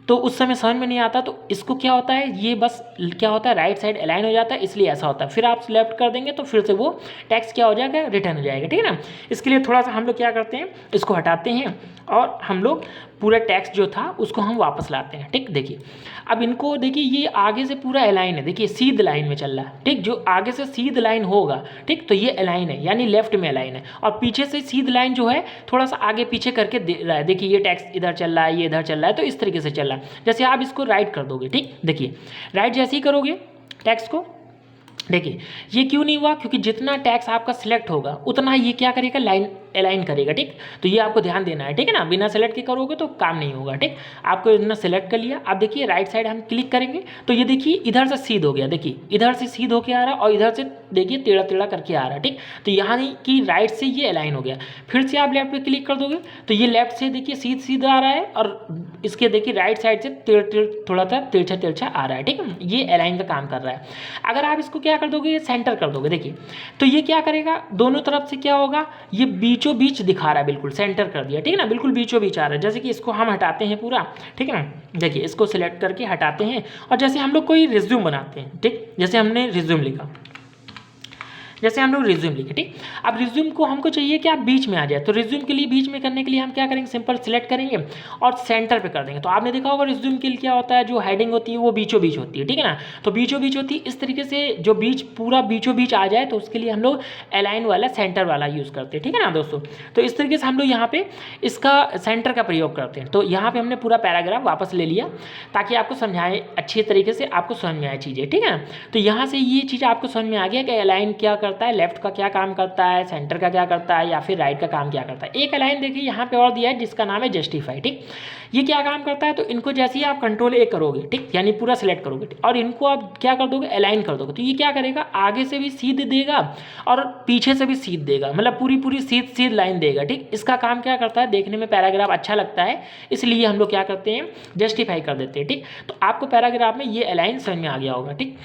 तो उस समय समझ में नहीं आता, तो इसको क्या होता है, ये बस क्या होता है राइट साइड अलाइन हो जाता है, इसलिए ऐसा होता है। फिर आप लेफ्ट कर देंगे तो फिर से वो टेक्स्ट क्या हो जाएगा, रिटर्न हो जाएगा, ठीक है ना। इसके लिए थोड़ा सा हम लोग क्या करते हैं, इसको हटाते हैं और हम लोग पूरा टेक्स्ट जो था उसको हम वापस लाते हैं, ठीक। देखिए अब इनको देखिए ये आगे से पूरा अलाइन है, देखिए सीध लाइन में चल रहा है, ठीक। जो आगे से सीध लाइन होगा, ठीक, तो ये अलाइन है यानी लेफ्ट में अलाइन है, और पीछे से सीध लाइन जो है थोड़ा सा आगे पीछे करके दे रहा है, देखिए ये टेक्स्ट इधर चल रहा है, ये इधर चल रहा है, तो इस तरीके से चल रहा है। जैसे आप इसको राइट कर दोगे, ठीक, देखिए राइट जैसे ही करोगे टेक्स्ट को, देखिए ये क्यों नहीं हुआ, क्योंकि जितना टैक्स आपका सिलेक्ट होगा उतना ये क्या करेगा, लाइन अलाइन करेगा, ठीक। तो ये आपको ध्यान देना है, ठीक है ना, बिना सेलेक्ट के करोगे तो काम नहीं होगा, ठीक। आपको इतना सेलेक्ट कर लिया। अब देखिए राइट साइड हम क्लिक करेंगे तो ये देखिए इधर से सीध हो गया, देखिए इधर से सीध होके आ रहा है और इधर से देखिए टेढ़ा टेढ़ा करके आ रहा है, ठीक। तो यहाँ कि राइट से ये अलाइन हो गया। फिर से आप लेफ्ट पे क्लिक कर दोगे तो ये लेफ्ट से देखिए सीधा आ रहा है और इसके देखिए राइट साइड से थोड़ा सा तिरछा आ रहा है, ठीक है, ये अलाइन का काम कर रहा है। अगर आप इसको क्या कर दोगे, सेंटर कर दोगे, देखिए तो ये क्या करेगा, दोनों तरफ से क्या होगा, ये बीचों बीच दिखा रहा है, बिल्कुल सेंटर कर दिया, ठीक है ना, बिल्कुल बीचों बीच आ रहा है। जैसे कि इसको हम हटाते हैं पूरा, ठीक है ना, देखिए इसको सिलेक्ट करके हटाते हैं और जैसे हम लोग कोई रिज्यूम बनाते हैं, ठीक, जैसे हमने रिज्यूम लिखा, जैसे हम लोग रिज्यूम लिखे, ठीक। अब रिज्यूम को हमको चाहिए कि आप बीच में आ जाए, तो रिज्यूम के लिए बीच में करने के लिए हम क्या करेंगे, सिंपल सिलेक्ट करेंगे और सेंटर पे कर देंगे। तो आपने देखा होगा रिज्यूम के लिए क्या होता है, जो हेडिंग होती है वो बीचों बीच होती है, ठीक है ना। तो बीचों बीच होती है, इस तरीके से जो बीच पूरा बीचों बीच आ जाए तो उसके लिए हम लोग अलाइन वाला सेंटर वाला यूज़ करते हैं, ठीक है ना दोस्तों। तो इस तरीके से हम लोग यहाँ पे इसका सेंटर का प्रयोग करते हैं। तो यहाँ पे हमने पूरा पैराग्राफ वापस ले लिया ताकि आपको समझाए अच्छे तरीके से, आपको समझ में आए चीज़ें, ठीक है। तो यहाँ से ये चीज़ आपको समझ में आ गया कि अलाइन क्या करता है, लेफ्ट का क्या काम करता है, सेंटर का क्या करता है, या फिर राइट का काम क्या करता है। एक अलाइन देखिए यहाँ पे और दिया है जिसका नाम है जस्टिफाई, ठीक। ये क्या काम करता है, तो इनको जैसे ही आप कंट्रोल-A करोगे, ठीक, यानी पूरा सिलेक्ट करोगे, ठीक, और इनको आप क्या कर दोगे, अलाइन कर दोगे, तो ये क्या करेगा, आगे से भी सीध देगा और पीछे से भी सीध देगा, मतलब पूरी सीध लाइन देगा, ठीक। इसका काम क्या करता है, देखने में पैराग्राफ अच्छा लगता है, इसलिए हम लोग क्या करते हैं, जस्टिफाई कर देते हैं, ठीक। तो आपको पैराग्राफ में ये अलाइन समझ में आ गया होगा, ठीक।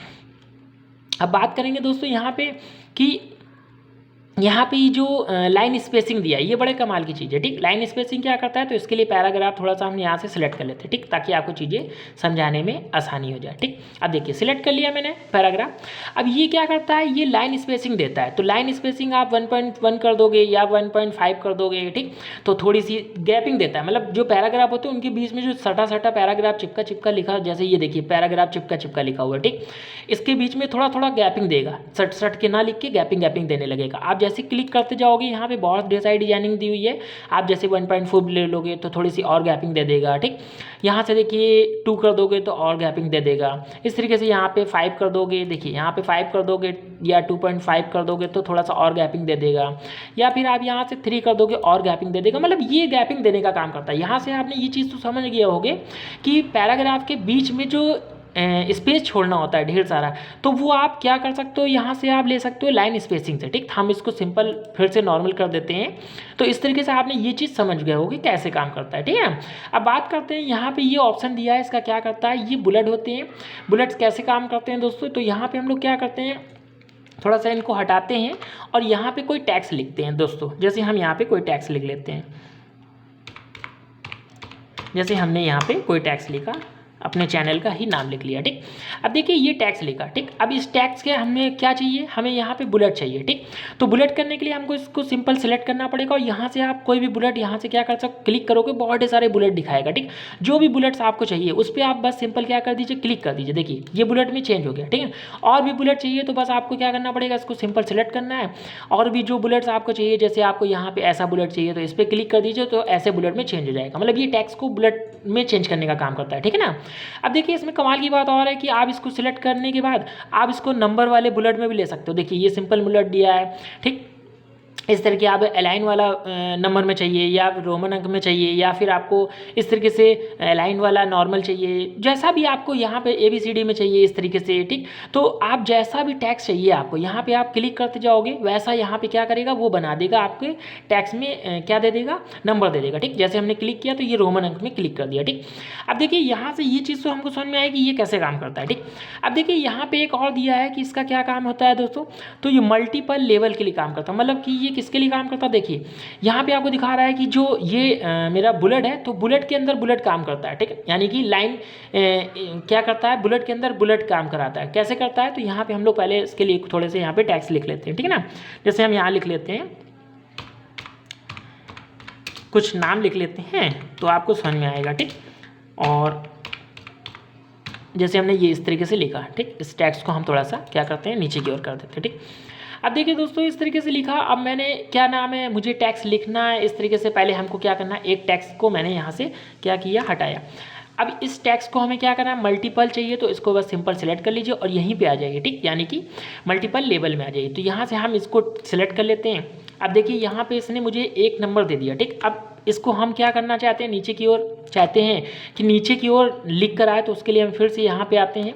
अब बात करेंगे दोस्तों यहाँ पे कि यहाँ पे जो लाइन स्पेसिंग दिया है ये बड़े कमाल की चीज़ है, ठीक। लाइन स्पेसिंग क्या करता है, तो इसके लिए पैराग्राफ थोड़ा सा हम यहाँ से सिलेक्ट कर लेते हैं, ठीक, ताकि आपको चीज़ें समझाने में आसानी हो जाए, ठीक। अब देखिए सिलेक्ट कर लिया मैंने पैराग्राफ। अब ये क्या करता है, ये लाइन स्पेसिंग देता है। तो लाइन स्पेसिंग आप 1.1 कर दोगे या 1.5 कर दोगे, ठीक। तो थोड़ी सी गैपिंग देता है, मतलब जो पैराग्राफ होते हैं उनके बीच में जो सटा पैराग्राफ चिपका लिखा, जैसे ये देखिए पैराग्राफ चिपका लिखा हुआ है, ठीक। इसके बीच में थोड़ा गैपिंग देगा, सट के ना लिख के गैपिंग देने लगेगा। आप जैसे क्लिक करते जाओगे यहाँ पे बहुत ढेर सारी डिजाइनिंग दी हुई है, आप जैसे 1.4 ले लोगे तो थोड़ी सी और गैपिंग दे देगा, ठीक। यहाँ से देखिए 2 कर दोगे तो और गैपिंग दे देगा। इस तरीके से यहाँ पे 5 कर दोगे, देखिए यहाँ पे 5 कर दोगे या 2.5 कर दोगे तो थोड़ा सा और गैपिंग दे देगा, या फिर आप यहाँ से 3 कर दोगे और गैपिंग दे देगा। मतलब ये गैपिंग देने का काम करता है। यहाँ से आपने ये चीज़ तो समझ गए होगे कि पैराग्राफ के बीच में जो स्पेस छोड़ना होता है ढेर सारा, तो वो आप क्या कर सकते हो, यहाँ से आप ले सकते हो लाइन स्पेसिंग से, ठीक। हम इसको सिंपल फिर से नॉर्मल कर देते हैं। तो इस तरीके से आपने ये चीज़ समझ गए होगे कैसे काम करता है, ठीक है। अब बात करते हैं यहाँ पे ये ऑप्शन दिया है, इसका क्या करता है, ये बुलेट होते हैं। बुलेट्स कैसे काम करते हैं दोस्तों, तो यहाँ पर हम लोग क्या करते हैं, थोड़ा सा इनको हटाते हैं और यहाँ पे कोई टैक्स लिखते हैं दोस्तों। जैसे हम यहाँ पे कोई टैक्स लिख लेते हैं, जैसे हमने यहाँ पे कोई टैक्स लिखा, अपने चैनल का ही नाम लिख लिया, ठीक। अब देखिए ये टैक्स लिखा, ठीक। अब इस टैक्स के हमें क्या चाहिए, हमें यहाँ पे बुलेट चाहिए, ठीक। तो बुलेट करने के लिए हमको इसको सिंपल सिलेक्ट करना पड़ेगा और यहाँ से आप कोई भी बुलेट यहाँ से क्या कर सकते, क्लिक करोगे बहुत सारे बुलेट दिखाएगा, ठीक। जो भी बुलेट्स आपको चाहिए उस पर आप बस सिंपल क्या कर दीजिए, क्लिक कर दीजिए। देखिए ये बुलेट में चेंज हो गया, ठीक है। और भी बुलेट चाहिए तो बस आपको क्या करना पड़ेगा, इसको सिंपल सिलेक्ट करना है। और भी जो बुलेट्स आपको चाहिए, जैसे आपको यहाँ पे ऐसा बुलेट चाहिए तो इस पर क्लिक कर दीजिए, तो ऐसे बुलेट में चेंज हो जाएगा। मतलब ये टैक्स को बुलेट में चेंज करने का काम करता है, ठीक है ना। अब देखिए इसमें कमाल की बात और है कि आप इसको सिलेक्ट करने के बाद आप इसको नंबर वाले बुलेट में भी ले सकते हो। देखिए ये सिंपल बुलेट दिया है, ठीक। इस तरह के आप अलाइन वाला नंबर में चाहिए या रोमन अंक में चाहिए, या फिर आपको इस तरीके से अलाइन वाला नॉर्मल चाहिए, जैसा भी आपको यहाँ पे ABCD में चाहिए इस तरीके से, ठीक। तो आप जैसा भी टैक्स चाहिए आपको यहाँ पे आप क्लिक करते जाओगे, वैसा यहाँ पे क्या करेगा, वो बना देगा आपके टैक्स में क्या दे देगा, नंबर दे देगा, ठीक। जैसे हमने क्लिक किया तो ये रोमन अंक में क्लिक कर दिया, ठीक। अब देखिए यहाँ से ये चीज़ तो हमको समझ में आएगी ये कैसे काम करता है, ठीक। अब देखिए यहाँ पे एक और दिया है कि इसका क्या काम होता है दोस्तों, तो ये मल्टीपल लेवल के लिए काम करता है। मतलब कि ये किसके लिए काम करता है, देखिए यहाँ पे आपको दिखा रहा है कि जो ये मेरा बुलेट है, तो बुलेट के अंदर बुलेट काम करता है, ठीक है। यानी कि लाइन क्या करता है, बुलेट के अंदर बुलेट काम कराता है। कैसे करता है, तो यहाँ पे हम लोग पहले इसके लिए थोड़े से यहाँ पे टैक्स लिख लेते हैं, ठीक है ना। जैसे हम यहाँ लिख लेते हैं, कुछ नाम लिख लेते हैं तो आपको समझ में आएगा, ठीक। और जैसे हमने ये इस तरीके से लिखा, ठीक। इस टैक्स को हम थोड़ा सा क्या करते हैं, नीचे की ओर कर देते हैं, ठीक। अब देखिए दोस्तों इस तरीके से लिखा। अब मैंने क्या नाम है, मुझे टैक्स लिखना है इस तरीके से। पहले हमको क्या करना है, एक टैक्स को मैंने यहाँ से क्या किया, हटाया। अब इस टैक्स को हमें क्या करना है, मल्टीपल चाहिए तो इसको बस सिंपल सेलेक्ट कर लीजिए और यहीं पे आ जाइए, ठीक। यानी कि मल्टीपल लेवल में आ जाइए। तो यहाँ से हम इसको सेलेक्ट कर लेते हैं। अब देखिए यहाँ पे इसने मुझे 1 नंबर दे दिया, ठीक। अब इसको हम क्या करना चाहते हैं, नीचे की ओर चाहते हैं कि नीचे की ओर लिख कर आए, तो उसके लिए हम फिर से यहाँ पे आते हैं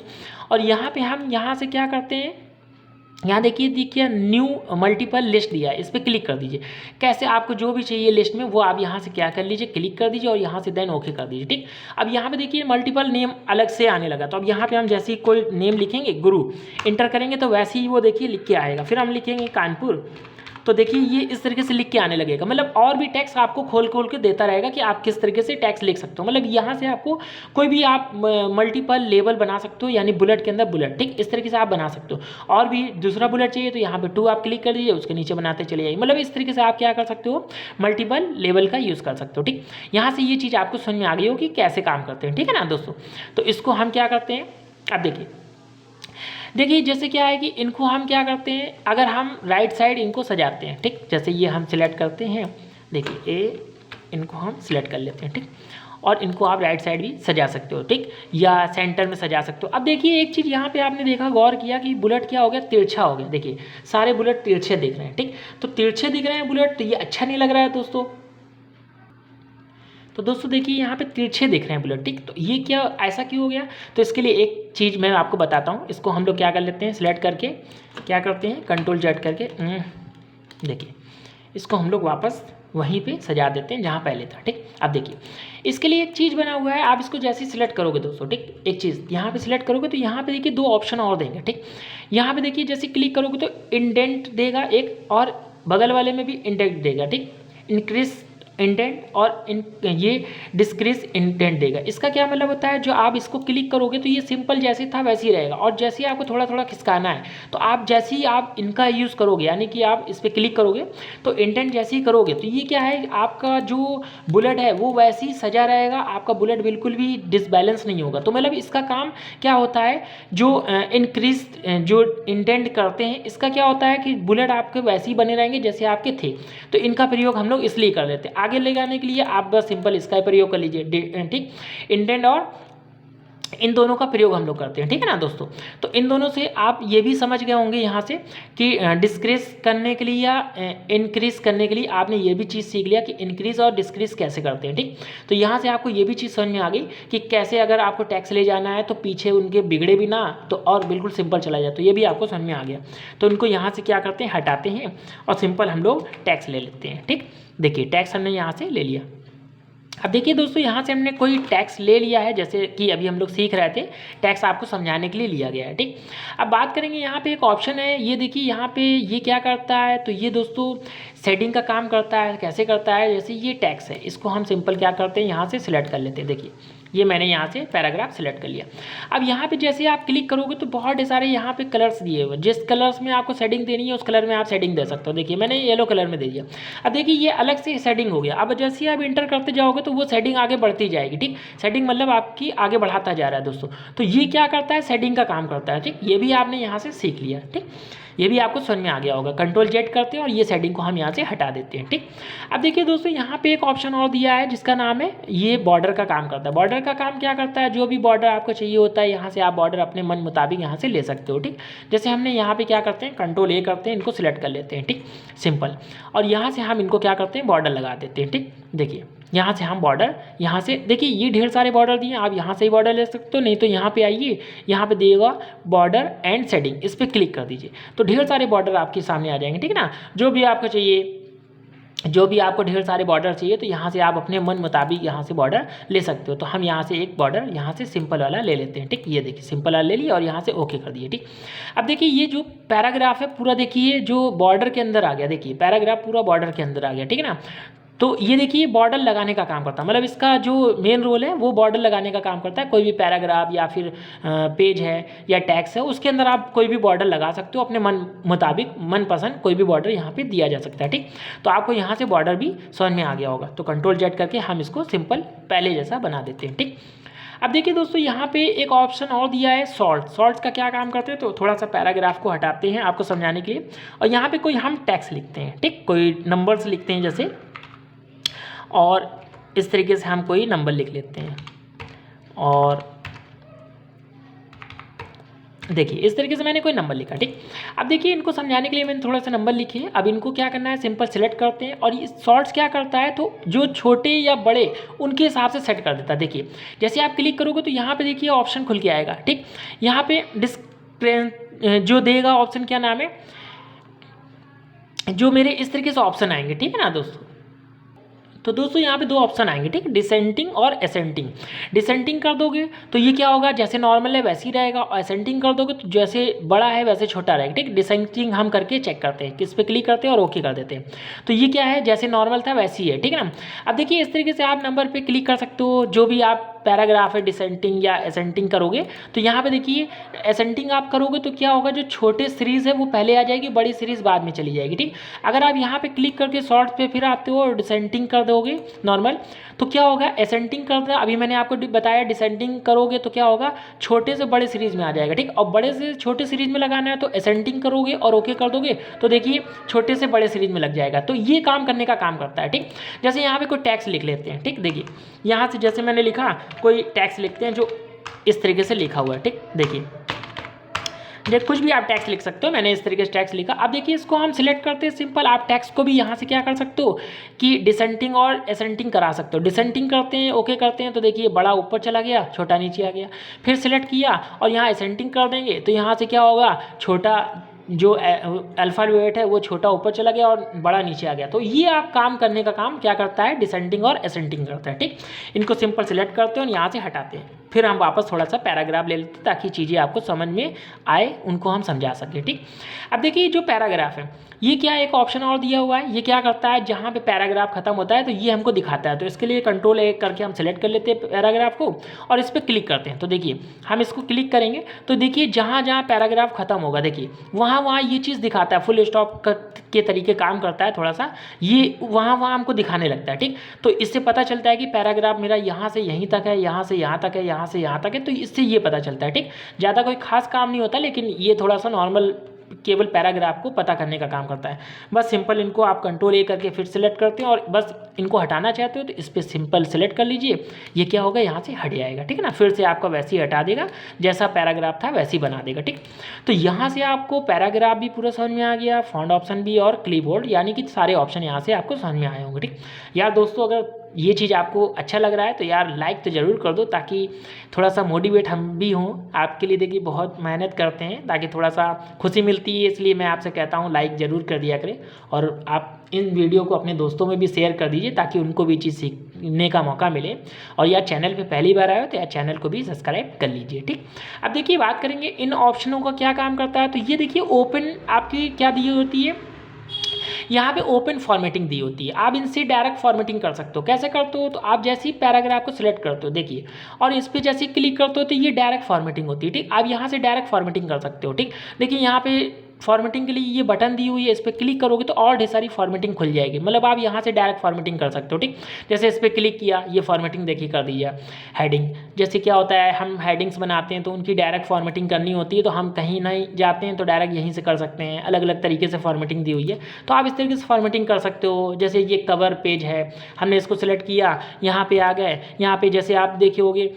और यहाँ पे हम यहाँ से क्या करते हैं, यहाँ देखिए न्यू मल्टीपल लिस्ट दिया है, इस पर क्लिक कर दीजिए। कैसे आपको जो भी चाहिए लिस्ट में वो आप यहाँ से क्या कर लीजिए, क्लिक कर दीजिए और यहाँ से देन ओके कर दीजिए, ठीक। अब यहाँ पे देखिए मल्टीपल नेम अलग से आने लगा। तो अब यहाँ पे हम जैसे ही कोई नेम लिखेंगे, गुरु इंटर करेंगे तो वैसे ही वो देखिए लिख के आएगा। फिर हम लिखेंगे कानपुर, तो देखिए ये इस तरीके से लिख के आने लगेगा, मतलब और भी टैक्स आपको खोल खोल के देता रहेगा कि आप किस तरीके से टैक्स लिख सकते हो। मतलब यहाँ से आपको कोई भी आप मल्टीपल लेबल बना सकते हो, यानी बुलेट के अंदर बुलेट, ठीक इस तरीके से आप बना सकते हो। और भी दूसरा बुलेट चाहिए तो यहाँ पे 2 आप क्लिक कर दीजिए, उसके नीचे बनाते चले जाइए। मतलब इस तरीके से आप क्या कर सकते हो, मल्टीपल लेवल का यूज़ कर सकते हो, ठीक। यहाँ से ये चीज़ आपको समझ में आ गई हो कि कैसे काम करते हैं, ठीक है ना दोस्तों। तो इसको हम क्या करते हैं, अब देखिए जैसे क्या है कि इनको हम क्या करते हैं, अगर हम राइट साइड इनको सजाते हैं, ठीक, जैसे ये हम सिलेक्ट करते हैं, देखिए इनको हम सिलेक्ट कर लेते हैं, ठीक, और इनको आप राइट साइड भी सजा सकते हो, ठीक, या सेंटर में सजा सकते हो। अब देखिए एक चीज़ यहाँ पे आपने देखा, गौर किया कि बुलेट क्या हो गया, तिरछा हो गया। देखिए सारे बुलेट तिरछे दिख रहे हैं, ठीक, तो तिरछे दिख रहे हैं बुलेट, तो ये अच्छा नहीं लग रहा है दोस्तों। तो दोस्तों देखिए यहाँ पे तिरछे दिख रहे हैं बुलेट, ठीक, तो ये क्या, ऐसा क्यों हो गया। तो इसके लिए एक चीज़ मैं आपको बताता हूँ। इसको हम लोग क्या कर लेते हैं, सिलेक्ट करके क्या करते हैं, Ctrl+Z करके देखिए इसको हम लोग वापस वहीं पे सजा देते हैं जहाँ पहले था, ठीक। अब देखिए इसके लिए एक चीज़ बना हुआ है, आप इसको जैसे ही सिलेक्ट करोगे दोस्तों, ठीक, एक चीज़ यहाँ पे सिलेक्ट करोगे तो यहाँ पे देखिए 2 ऑप्शन और देंगे, ठीक। यहाँ पे देखिए जैसे क्लिक करोगे तो इंडेंट देगा एक, और बगल वाले में भी इंडेंट देगा, ठीक, इंक्रीज इंडेंट और ये डिस्क्रीज इंडेंट देगा। इसका क्या मतलब होता है, जो आप इसको क्लिक करोगे तो ये सिंपल जैसे था वैसे ही रहेगा, और जैसे ही आपको थोड़ा थोड़ा खिसकाना है तो आप जैसे ही आप इनका यूज़ करोगे, यानी कि आप इस पर क्लिक करोगे तो इंडेंट जैसे ही करोगे तो ये क्या है, आपका जो बुलेट है वो वैसे ही सजा रहेगा, आपका बुलेट बिल्कुल भी डिसबैलेंस नहीं होगा। तो मतलब इसका काम क्या होता है, जो इंक्रीज जो इंडेंट करते हैं, इसका क्या होता है कि बुलेट आपके वैसे ही बने रहेंगे जैसे आपके थे। तो इनका प्रयोग हम लोग इसलिए कर लेते हैं। आगे ले जाने के लिए आप बस सिंपल इसका प्रयोग कर लीजिए, ठीक, इंडेंट और इन दोनों का प्रयोग हम लोग करते हैं, ठीक है ना दोस्तों। तो इन दोनों से आप ये भी समझ गए होंगे यहाँ से कि डिस्क्रीज करने के लिए या इंक्रीज करने के लिए आपने ये भी चीज़ सीख लिया कि इंक्रीज और डिस्क्रीज कैसे करते हैं, ठीक। तो यहाँ से आपको ये भी चीज़ समझ में आ गई कि कैसे अगर आपको टैक्स ले जाना है तो पीछे उनके बिगड़े भी ना, तो और बिल्कुल सिंपल चला जाए, तो ये भी आपको समझ में आ गया। तो इनको यहाँ से क्या करते हैं, हटाते हैं और सिंपल हम लोग टैक्स ले लेते हैं, ठीक। देखिए टैक्स हमने यहाँ से ले लिया। अब देखिए दोस्तों यहाँ से हमने कोई टैक्स ले लिया है, जैसे कि अभी हम लोग सीख रहे थे, टैक्स आपको समझाने के लिए लिया गया है, ठीक। अब बात करेंगे यहाँ पे एक ऑप्शन है, ये देखिए यहाँ पे ये क्या करता है, तो ये दोस्तों सेटिंग का काम करता है। कैसे करता है, जैसे ये टैक्स है, इसको हम सिंपल क्या करते हैं, यहाँ से सिलेक्ट कर लेते हैं। देखिए ये मैंने यहाँ से पैराग्राफ सिलेक्ट कर लिया। अब यहाँ पे जैसे आप क्लिक करोगे तो बहुत सारे यहाँ पे कलर्स दिए हुए, जिस कलर्स में आपको सेटिंग देनी है उस कलर में आप सेटिंग दे सकते हो। देखिए मैंने येलो कलर में दे दिया। अब देखिए ये अलग से सेटिंग हो गया। अब जैसे आप इंटर करते जाओगे तो वो सेटिंग आगे बढ़ती जाएगी, ठीक। सेटिंग मतलब आपकी आगे बढ़ाता जा रहा है दोस्तों। तो ये क्या करता है, सेटिंग का काम करता है, ठीक। ये भी आपने यहाँ से सीख लिया, ठीक, ये भी आपको समझ में आ गया होगा। Ctrl+Z करते हैं और ये सेटिंग को हम यहाँ से हटा देते हैं, ठीक। अब देखिए दोस्तों यहाँ पे एक ऑप्शन और दिया है जिसका नाम है, ये बॉर्डर का काम करता है। बॉर्डर का काम क्या करता है, जो भी बॉर्डर आपको चाहिए होता है यहाँ से आप बॉर्डर अपने मन मुताबिक यहाँ से ले सकते हो, ठीक। जैसे हमने यहाँ पे क्या करते हैं, Ctrl+A करते हैं, इनको सिलेक्ट कर लेते हैं, ठीक, सिंपल। और यहाँ से हम इनको क्या करते हैं, बॉर्डर लगा देते हैं, ठीक। देखिए यहाँ से हम बॉर्डर, यहाँ से देखिए ये ढेर सारे बॉर्डर दिए, आप यहाँ से ही बॉर्डर ले सकते हो, नहीं तो यहाँ पे आइए, यहाँ पे देगा बॉर्डर एंड सेटिंग, इस पर क्लिक कर दीजिए तो ढेर सारे बॉर्डर आपके सामने आ जाएंगे, ठीक है ना। जो भी आपको चाहिए, जो भी आपको ढेर सारे बॉर्डर चाहिए तो यहाँ से आप अपने मन मुताबिक यहाँ से बॉर्डर ले सकते हो। तो हम यहाँ से एक बॉर्डर यहाँ से सिंपल वाला ले लेते हैं, ठीक। ये देखिए सिंपल वाला ले लिया और यहाँ से ओके कर दिए, ठीक। अब देखिए ये जो पैराग्राफ है पूरा, देखिए जो बॉर्डर के अंदर आ गया, देखिए पैराग्राफ पूरा बॉर्डर के अंदर आ गया, ठीक है ना। तो ये देखिए बॉर्डर लगाने का काम करता है, मतलब इसका जो मेन रोल है वो बॉर्डर लगाने का काम करता है। कोई भी पैराग्राफ या फिर पेज है या टैक्स है, उसके अंदर आप कोई भी बॉर्डर लगा सकते हो अपने मन मुताबिक, मनपसंद कोई भी बॉर्डर यहाँ पे दिया जा सकता है, ठीक। तो आपको यहाँ से बॉर्डर भी समझ में आ गया होगा। तो Ctrl+Z करके हम इसको सिंपल पहले जैसा बना देते हैं, ठीक। अब देखिए दोस्तों यहाँ पे एक ऑप्शन और दिया है, सॉर्ट का क्या काम करते हैं, तो थोड़ा सा पैराग्राफ को हटाते हैं आपको समझाने के लिए, और यहाँ पे कोई हम टैक्स लिखते हैं, ठीक, कोई नंबर्स लिखते हैं जैसे, और इस तरीके से हम कोई नंबर लिख लेते हैं। और देखिए इस तरीके से मैंने कोई नंबर लिखा, ठीक। अब देखिए इनको समझाने के लिए मैंने थोड़ा सा नंबर लिखे। अब इनको क्या करना है, सिंपल सेलेक्ट करते हैं, और ये शॉर्ट्स क्या करता है, तो जो छोटे या बड़े उनके हिसाब से सेट कर देता है। देखिए जैसे आप क्लिक करोगे तो यहाँ पे देखिए ऑप्शन खुल के आएगा, ठीक। यहाँ पे जो देगा ऑप्शन, क्या नाम है, जो मेरे इस तरीके से ऑप्शन आएंगे, ठीक है ना दोस्तों। तो दोस्तों यहाँ पे दो ऑप्शन आएंगे, ठीक, डिसेंटिंग और एसेंटिंग। डिसेंटिंग कर दोगे तो ये क्या होगा, जैसे नॉर्मल है वैसे ही रहेगा, और एसेंटिंग कर दोगे तो जैसे बड़ा है वैसे छोटा रहेगा, ठीक। डिसेंटिंग हम करके चेक करते हैं, किस पे क्लिक करते हैं और ओके कर देते हैं। तो ये क्या है, जैसे नॉर्मल था वैसे ही है, ठीक है ना। अब देखिए इस तरीके से आप नंबर पे क्लिक कर सकते हो, जो भी आप पैराग्राफ है डिसेंटिंग या एसेंटिंग करोगे तो यहाँ पे देखिए एसेंटिंग आप करोगे तो क्या होगा, जो छोटे सीरीज़ है वो पहले आ जाएगी, बड़ी सीरीज़ बाद में चली जाएगी, ठीक। अगर आप यहाँ पे क्लिक करके शॉर्ट्स पे फिर आते हो और डिसेंटिंग कर दोगे नॉर्मल, तो क्या होगा, एसेंटिंग करते अभी मैंने आपको बताया, डिसेंटिंग करोगे तो क्या होगा, छोटे से बड़े सीरीज़ में आ जाएगा, ठीक। और बड़े से छोटे सीरीज़ में लगाना है तो एसेंटिंग करोगे और ओके कर दोगे तो देखिए छोटे से बड़े सीरीज़ में लग जाएगा। तो ये काम करने का काम करता है, ठीक। जैसे यहाँ पे कोई टैक्स लिख लेते हैं, ठीक, देखिए यहाँ से जैसे मैंने लिखा, कोई टैक्स लिखते हैं जो इस तरीके से लिखा हुआ है, ठीक, देखिए कुछ भी आप टैक्स लिख सकते हो, मैंने इस तरीके से टैक्स लिखा। अब देखिए इसको हम सिलेक्ट करते हैं सिंपल, आप टैक्स को भी यहाँ से क्या कर सकते हो कि डिसेंटिंग और एसेंटिंग करा सकते हो। डिसेंटिंग करते हैं, ओके करते हैं तो देखिए बड़ा ऊपर चला गया, छोटा नीचे आ गया। फिर सिलेक्ट किया और यहाँ एसेंटिंग कर देंगे तो यहाँ से क्या होगा, छोटा जो अल्फ़ाबेट है वो छोटा ऊपर चला गया और बड़ा नीचे आ गया। तो ये आप काम करने का काम क्या करता है, डिसेंडिंग और एसेंडिंग करता है, ठीक। इनको सिंपल सिलेक्ट करते हैं और यहाँ से हटाते हैं, फिर हम वापस थोड़ा सा पैराग्राफ ले लेते हैं ताकि चीज़ें आपको समझ में आए, उनको हम समझा सकें, ठीक। अब देखिए जो पैराग्राफ है ये क्या एक ऑप्शन और दिया हुआ है, ये क्या करता है, जहाँ पे पैराग्राफ खत्म होता है तो ये हमको दिखाता है। तो इसके लिए कंट्रोल ए करके हम सेलेक्ट कर लेते हैं पैराग्राफ को और इस पर क्लिक करते हैं। तो देखिए हम इसको क्लिक करेंगे तो देखिए जहाँ जहाँ पैराग्राफ खत्म होगा देखिए वहाँ ये चीज़ दिखाता है, फुल स्टॉप के तरीके काम करता है थोड़ा सा, ये वहाँ हमको दिखाने लगता है, ठीक। तो इससे पता चलता है कि पैराग्राफ मेरा यहाँ से यहीं तक है, यहाँ से यहाँ तक है, यहाँ से यहाँ तक है, तो इससे ये पता चलता है, ठीक। ज़्यादा कोई खास काम नहीं होता, लेकिन ये थोड़ा सा नॉर्मल केवल पैराग्राफ को पता करने का काम करता है। बस सिंपल इनको आप कंट्रोल ए करके फिर सेलेक्ट करते हैं और बस इनको हटाना चाहते हो तो इस पर सिंपल सेलेक्ट कर लीजिए, ये क्या होगा यहाँ से हट जाएगा, ठीक है ना। फिर से आपका वैसे ही हटा देगा, जैसा पैराग्राफ था वैसे ही बना देगा, ठीक। तो यहाँ से आपको पैराग्राफ भी पूरा समझ में आ गया, फॉन्ट ऑप्शन भी और क्लीपबोर्ड, यानी कि सारे ऑप्शन यहाँ से आपको समझ में आए होंगे, ठीक। यार दोस्तों अगर ये चीज़ आपको अच्छा लग रहा है तो यार लाइक तो ज़रूर कर दो, ताकि थोड़ा सा मोटिवेट हम भी हों आपके लिए। देखिए बहुत मेहनत करते हैं ताकि थोड़ा सा खुशी मिलती है, इसलिए मैं आपसे कहता हूँ लाइक ज़रूर कर दिया करें और आप इन वीडियो को अपने दोस्तों में भी शेयर कर दीजिए ताकि उनको भी चीज़ सीखने का मौका मिले। और यार चैनल पे पहली बार आए हो तो यार चैनल को भी सब्सक्राइब कर लीजिए, ठीक। अब देखिए बात करेंगे इन ऑप्शनों का क्या काम करता है। तो ये देखिए ओपन आपकी क्या दी होती है, यहाँ पे ओपन फॉर्मेटिंग दी होती है, आप इनसे डायरेक्ट फॉर्मेटिंग कर सकते हो। कैसे करते हो, तो आप जैसे ही पैराग्राफ को सिलेक्ट करते हो देखिए और इस पर जैसे ही क्लिक करते हो तो ये डायरेक्ट फॉर्मेटिंग होती है, ठीक। आप यहाँ से डायरेक्ट फॉर्मेटिंग कर सकते हो, ठीक। देखिए यहाँ पे फॉर्मेटिंग के लिए ये बटन दी हुई है, इस पर क्लिक करोगे तो और ढेर सारी फॉर्मेटिंग खुल जाएगी, मतलब आप यहाँ से डायरेक्ट फॉर्मेटिंग कर सकते हो, ठीक। जैसे इस पर क्लिक किया, ये फॉर्मेटिंग देखिए कर दी है। हेडिंग जैसे क्या होता है, हम हेडिंग्स बनाते हैं तो उनकी डायरेक्ट फॉर्मेटिंग करनी होती है, तो हम कहीं नहीं जाते हैं तो डायरेक्ट यहीं से कर सकते हैं। अलग अलग तरीके से फॉर्मेटिंग दी हुई है, तो आप इस तरीके से फॉर्मेटिंग कर सकते हो। जैसे ये कवर पेज है, हमने इसको सिलेक्ट किया, यहाँ पे आ गए, यहाँ पे जैसे आप देखे होगे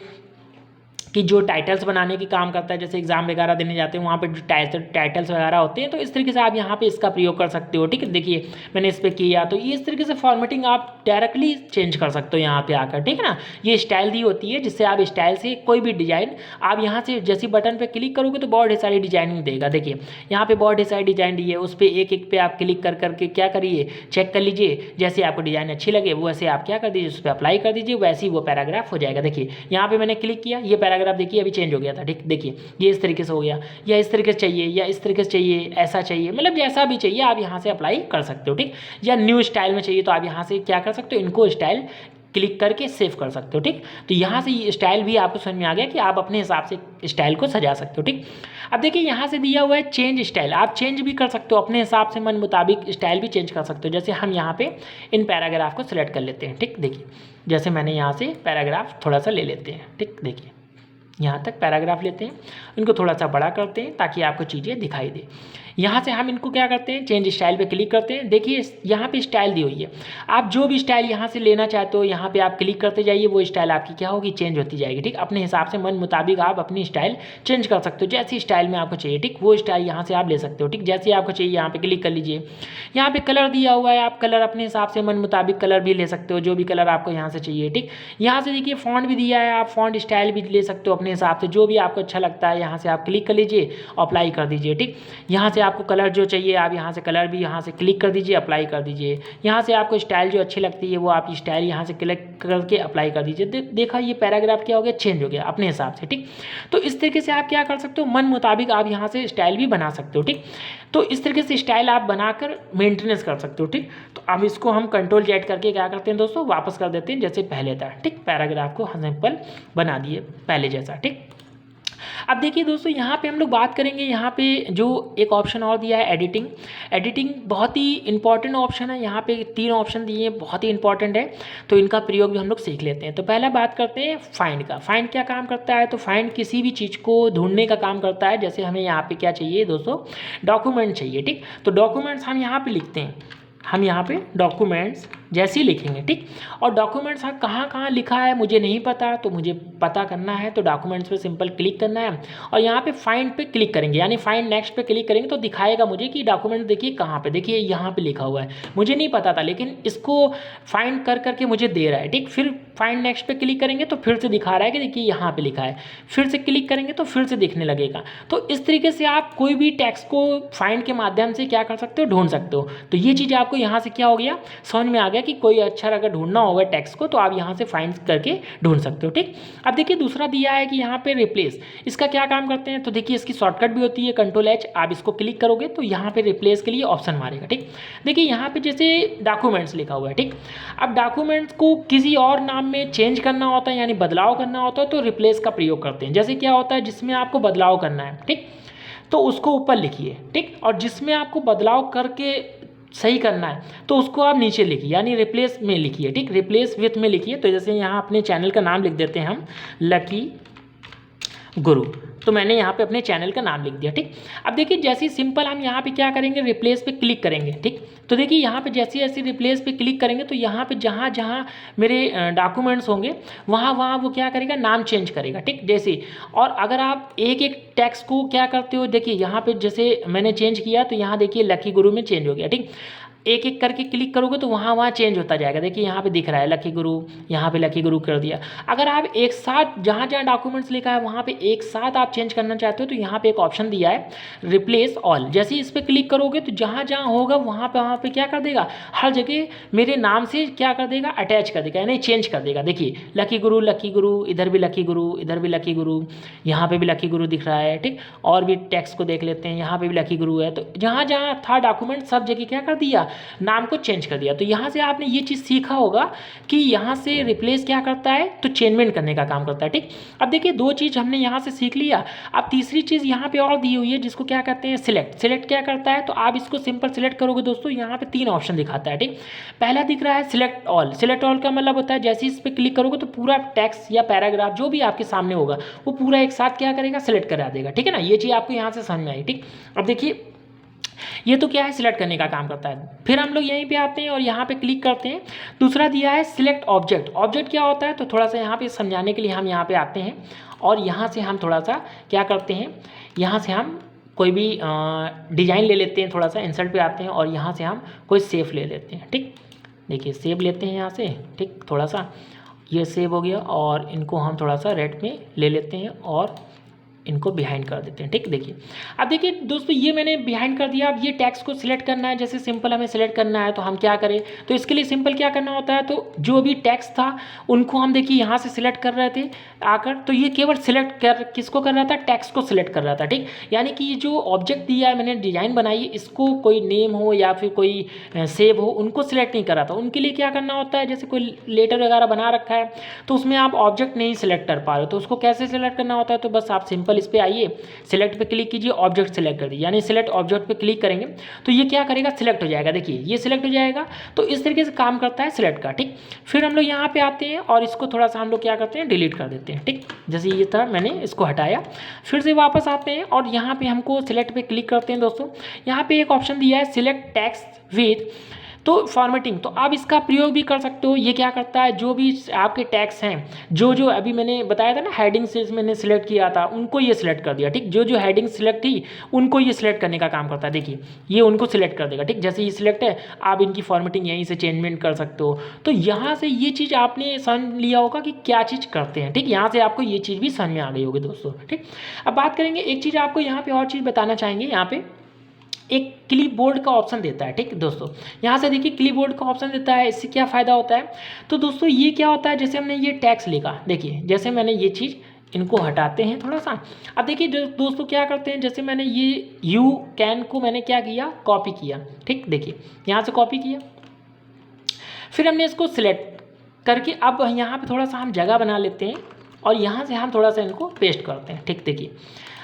कि जो टाइटल्स बनाने की काम करता है, जैसे एग्जाम वगैरह देने जाते हैं वहाँ पे जो टाइटल्स वगैरह होते हैं, तो इस तरीके से आप यहाँ पे इसका प्रयोग कर सकते हो, ठीक है। देखिए मैंने इस पर किया तो ये इस तरीके से फॉर्मेटिंग आप डायरेक्टली चेंज कर सकते हो यहाँ पे आकर, ठीक है ना। ये स्टाइल दी होती है जिससे आप स्टाइल से कोई भी डिज़ाइन आप यहाँ से जैसे बटन पर क्लिक करोगे तो बहुत ढेर सारी डिजाइनिंग देगा। देखिए यहाँ पे बहुत ढेर सारी डिजाइन दी है, उस पर एक एक पे आप क्लिक कर करके क्या करिए, चेक कर लीजिए, जैसे आपको डिजाइन अच्छी लगे वो वैसे आप क्या कर दीजिए, उस पर अप्लाई कर दीजिए, वैसे ही वो पैराग्राफ हो जाएगा। देखिए यहाँ पे मैंने क्लिक किया, ये पैराग्राफ देखिए अभी चेंज हो गया था, ठीक। देखिए ये इस तरीके से हो गया, या इस तरीके से चाहिए, या इस तरीके से चाहिए, ऐसा चाहिए, मतलब जैसा भी चाहिए आप यहाँ से अप्लाई कर सकते हो, ठीक। या न्यू स्टाइल में चाहिए तो आप यहाँ से क्या कर सकते हो, इनको स्टाइल क्लिक करके सेव कर सकते हो, ठीक। तो यहाँ से ये स्टाइल भी आपको समझ में आ गया कि आप अपने हिसाब से स्टाइल को सजा सकते हो, ठीक। अब देखिए यहाँ से दिया हुआ है चेंज स्टाइल, आप चेंज भी कर सकते हो अपने हिसाब से, मन मुताबिक स्टाइल भी चेंज कर सकते हो। जैसे हम यहाँ पे इन पैराग्राफ को सिलेक्ट कर लेते हैं, ठीक। देखिए जैसे मैंने यहाँ से पैराग्राफ थोड़ा सा ले लेते हैं, ठीक। देखिए यहाँ तक पैराग्राफ लेते हैं, इनको थोड़ा सा बड़ा करते हैं ताकि आपको चीज़ें दिखाई दे। यहाँ से हम इनको क्या करते हैं, चेंज स्टाइल पे क्लिक करते हैं। देखिए यहाँ पे स्टाइल दी हुई है, आप जो भी स्टाइल यहाँ से लेना चाहते हो यहाँ पे आप क्लिक करते जाइए, वो स्टाइल आपकी क्या होगी, चेंज होती जाएगी, ठीक। अपने हिसाब से मन मुताबिक आप अपनी स्टाइल चेंज कर सकते हो, जैसी स्टाइल में आपको चाहिए, ठीक। वो स्टाइल यहाँ से आप ले सकते हो, ठीक। जैसे आपको चाहिए यहाँ पे क्लिक कर लीजिए। यहाँ पे कलर दिया हुआ है, आप कलर अपने हिसाब से मन मुताबिक कलर भी ले सकते हो, जो भी कलर आपको यहाँ से चाहिए, ठीक। यहाँ से देखिए फॉन्ट भी दिया है, आप फॉन्ट स्टाइल भी ले सकते हो अपने हिसाब से, जो भी आपको अच्छा लगता है यहाँ से आप क्लिक कर लीजिए, अप्लाई कर दीजिए, ठीक। यहाँ से आपको कलर जो चाहिए आप यहाँ से कलर भी यहाँ से क्लिक कर दीजिए, अप्लाई कर दीजिए। यहाँ से आपको स्टाइल जो अच्छी लगती है वो आप स्टाइल यहाँ से क्लिक करके अप्लाई कर दीजिए। देखा ये पैराग्राफ क्या हो गया, चेंज हो गया अपने हिसाब से, ठीक। तो इस तरीके से आप क्या कर सकते हो, मन मुताबिक आप यहाँ से स्टाइल भी बना सकते हो, ठीक। तो इस तरीके से स्टाइल आप बनाकर मेंटेनेंस कर सकते हो, ठीक। तो अब इसको हम कंट्रोल जेड करके क्या करते हैं दोस्तों, वापस कर देते हैं जैसे पहले था, ठीक। पैराग्राफ को सिंपल बना दिए पहले जैसा, ठीक। अब देखिए दोस्तों यहाँ पे हम लोग बात करेंगे, यहाँ पे जो एक ऑप्शन और दिया है एडिटिंग। एडिटिंग बहुत ही इंपॉर्टेंट ऑप्शन है, यहाँ पे 3 ऑप्शन दिए हैं, बहुत ही इंपॉर्टेंट है, तो इनका प्रयोग भी हम लोग सीख लेते हैं। तो पहला बात करते हैं फाइंड का। फाइंड क्या काम करता है, तो फाइंड किसी भी चीज़ को ढूंढने का काम करता है। जैसे हमें यहाँ पे क्या चाहिए दोस्तों, डॉक्यूमेंट चाहिए, ठीक। तो डॉक्यूमेंट्स हम यहाँ पे लिखते हैं, हम यहाँ पे डॉक्यूमेंट्स जैसे ही लिखेंगे, ठीक। और डॉक्यूमेंट्स कहाँ कहाँ लिखा है मुझे नहीं पता, तो मुझे पता करना है, तो डॉक्यूमेंट्स पे सिंपल क्लिक करना है और यहाँ पे फाइंड पे क्लिक करेंगे, यानी फाइंड नेक्स्ट पे क्लिक करेंगे तो दिखाएगा मुझे कि डॉक्यूमेंट देखिए कहाँ पे, देखिए यहाँ पे लिखा हुआ है, मुझे नहीं पता था लेकिन इसको फाइंड कर करके मुझे दे रहा है, ठीक। फिर फाइंड नेक्स्ट पे क्लिक करेंगे तो फिर से दिखा रहा है कि देखिए यहाँ पे लिखा है, फिर से क्लिक करेंगे तो फिर से दिखने लगेगा। तो इस तरीके से आप कोई भी टेक्स्ट को फाइंड के माध्यम से क्या कर सकते हो, ढूंढ सकते हो। तो ये चीज़ आपको यहाँ से क्या हो गया, समझ में आ गया कि कोई अक्षर अगर ढूंढना होगा टेक्स्ट को तो आप यहाँ से फाइंड करके ढूंढ सकते हो, ठीक। अब देखिए दूसरा दिया है कि यहाँ पे रिप्लेस, इसका क्या काम करते हैं, तो देखिए इसकी शॉर्टकट भी होती है Ctrl+H, आप इसको क्लिक करोगे तो यहाँ पे रिप्लेस के लिए ऑप्शन मारेगा, ठीक। देखिए यहाँ पे जैसे डॉक्यूमेंट्स लिखा हुआ है, ठीक। अब डॉक्यूमेंट्स को किसी और नाम में चेंज करना होता है यानी बदलाव करना होता है तो रिप्लेस का प्रयोग करते हैं। जैसे क्या होता है जिसमें आपको बदलाव करना है, ठीक, तो उसको ऊपर लिखिए, ठीक। और जिसमें आपको बदलाव करके सही करना है तो उसको आप नीचे लिखिए, यानी रिप्लेस में लिखिए, ठीक। रिप्लेस विथ में लिखिए। तो जैसे यहाँ अपने चैनल का नाम लिख देते हैं हम, लकी गुरु, तो मैंने यहाँ पे अपने चैनल का नाम लिख दिया, ठीक। अब देखिए जैसे सिंपल हम यहाँ पे क्या करेंगे, रिप्लेस पे क्लिक करेंगे, ठीक। तो देखिए यहाँ पे जैसे जैसे रिप्लेस पे क्लिक करेंगे तो यहाँ पे जहाँ जहाँ मेरे डॉक्यूमेंट्स होंगे वहाँ वहाँ वो क्या करेगा, नाम चेंज करेगा, ठीक। जैसे और अगर आप एक एक टेक्स्ट को क्या करते हो, देखिए यहाँ पे जैसे मैंने चेंज किया तो यहाँ देखिए लकी गुरु में चेंज हो गया, ठीक। एक एक करके क्लिक करोगे तो वहाँ वहाँ चेंज होता जाएगा। देखिए यहाँ पे दिख रहा है लकी गुरु, यहाँ पे लकी गुरु कर दिया। अगर आप एक साथ जहाँ जहाँ डॉक्यूमेंट्स लिखा है वहाँ पे एक साथ आप चेंज करना चाहते हो तो यहाँ पे एक ऑप्शन दिया है रिप्लेस ऑल। जैसे इस पर क्लिक करोगे तो जहाँ जहाँ होगा वहाँ पे क्या कर देगा, हर जगह मेरे नाम से क्या कर देगा, अटैच कर देगा, यानी चेंज कर देगा। देखिए लकी गुरु, इधर भी लकी गुरु, इधर भी लकी गुरु, यहाँ पे भी लकी गुरु दिख रहा है, ठीक। और भी टेक्स्ट को देख लेते हैं, यहाँ पे भी लकी गुरु है। तो जहाँ जहाँ था डॉक्यूमेंट सब जगह क्या कर दिया, नाम को चेंज कर दिया। तो यहाँ से आपने ये चीज़ सीखा होगा कि यहाँ से रिप्लेस क्या करता है, तो चेंजमेंट करने का काम करता है, ठीक। अब देखिए 2 चीज़ हमने यहाँ से सीख लिया। अब तीसरी चीज़ यहाँ पे और दी हुई है जिसको क्या कहते हैं, सिलेक्ट। सिलेक्ट क्या करता है, तो आप इसको सिंपल सिलेक्ट करोगे दोस्तों, यहाँ पे 3 ऑप्शन दिखाता है, ठीक। पहला दिख रहा है सिलेक्ट ऑल। सिलेक्ट ऑल का मतलब होता है जैसे इस पर क्लिक करोगे तो पूरा टेक्स्ट या पैराग्राफ जो भी आपके सामने होगा वो पूरा एक साथ क्या करेगा, सिलेक्ट करा देगा, ठीक है ना। ये चीज़ आपको यहाँ से समझ में आई, ठीक। अब देखिए ये तो क्या है, सिलेक्ट करने का काम करता है। फिर हम लोग यहीं पे आते हैं और यहाँ पे क्लिक करते हैं। दूसरा दिया है सिलेक्ट ऑब्जेक्ट। ऑब्जेक्ट क्या होता है, तो थोड़ा सा यहाँ पे समझाने के लिए हम यहाँ पे आते हैं और यहाँ से हम थोड़ा सा क्या करते हैं, यहाँ से हम कोई भी डिज़ाइन ले लेते हैं, थोड़ा सा इंसर्ट पे आते हैं और यहाँ से हम कोई सेव ले लेते हैं, ठीक। देखिए सेव लेते हैं यहाँ से, ठीक। थोड़ा सा ये सेव हो गया और इनको हम थोड़ा सा रेड में ले लेते हैं और इनको बिहाइंड कर देते हैं, ठीक। देखिए अब देखिए दोस्तों ये मैंने बिहाइंड कर दिया। अब ये टेक्स्ट को सिलेक्ट करना है, जैसे सिंपल हमें सिलेक्ट करना है तो हम क्या करें, तो इसके लिए सिंपल क्या करना होता है, तो जो भी टेक्स्ट था उनको हम देखिए यहाँ से सिलेक्ट कर रहे थे आकर, तो ये केवल सिलेक्ट कर किसको कर रहा था, टेक्स्ट को सिलेक्ट कर रहा था, ठीक। यानी कि ये जो ऑब्जेक्ट दिया है मैंने डिज़ाइन बनाई है इसको कोई नेम हो या फिर कोई सेव हो उनको सिलेक्ट नहीं कर रहा था। उनके लिए क्या करना होता है, जैसे कोई लेटर वगैरह बना रखा है तो उसमें आप ऑब्जेक्ट नहीं सिलेक्ट कर पा रहे हो तो उसको कैसे सिलेक्ट करना होता है, तो बस आप सिंपल इस पर आइए, सिलेक्ट पे क्लिक कीजिए, ऑब्जेक्ट सिलेक्ट कर दीजिए, यानी सिलेक्ट ऑब्जेक्ट पे क्लिक करेंगे तो ये क्या करेगा, सिलेक्ट हो जाएगा। देखिए ये सिलेक्ट हो जाएगा। तो इस तरीके से काम करता है सिलेक्ट का, ठीक। फिर हम लोग यहाँ पे आते हैं और इसको थोड़ा सा हम लोग क्या करते हैं, डिलीट कर देते हैं, ठीक। जैसे ये था मैंने इसको हटाया, फिर से वापस आते हैं और यहाँ पे हमको सिलेक्ट पे क्लिक करते हैं दोस्तों। यहाँ पे एक ऑप्शन दिया है सिलेक्ट टेक्स्ट विथ तो फॉर्मेटिंग, तो आप इसका प्रयोग भी कर सकते हो। ये क्या करता है, जो भी आपके टैग्स हैं जो अभी मैंने बताया था ना हेडिंग से मैंने सिलेक्ट किया था उनको ये सिलेक्ट कर दिया, ठीक। जो हेडिंग सिलेक्ट थी उनको ये सिलेक्ट करने का काम करता है। देखिए ये उनको सिलेक्ट कर देगा, ठीक। जैसे ये सिलेक्ट है आप इनकी फॉर्मेटिंग यहीं से चेंजमेंट कर सकते हो। तो यहाँ से ये चीज़ आपने समझ लिया होगा कि क्या चीज़ करते हैं, ठीक। यहाँ से आपको ये चीज़ भी समझ में आ गई होगी दोस्तों, ठीक। अब बात करेंगे एक चीज़ आपको यहाँ पर और चीज़ बताना चाहेंगे। यहाँ पर एक क्लिपबोर्ड का ऑप्शन देता है। ठीक है दोस्तों, यहाँ से देखिए क्लिपबोर्ड का ऑप्शन देता है। इससे क्या फ़ायदा होता है, तो दोस्तों ये क्या होता है, जैसे हमने ये टैक्स लिखा, देखिए जैसे मैंने ये चीज़ इनको हटाते हैं थोड़ा सा। अब देखिए दोस्तों क्या करते हैं, जैसे मैंने ये यू कैन को मैंने क्या किया, कॉपी किया। ठीक, देखिए यहाँ से कॉपी किया, फिर हमने इसको सिलेक्ट करके अब यहाँ पे थोड़ा सा हम जगह बना लेते हैं और यहाँ से हम थोड़ा सा इनको पेस्ट करते हैं। ठीक, देखिए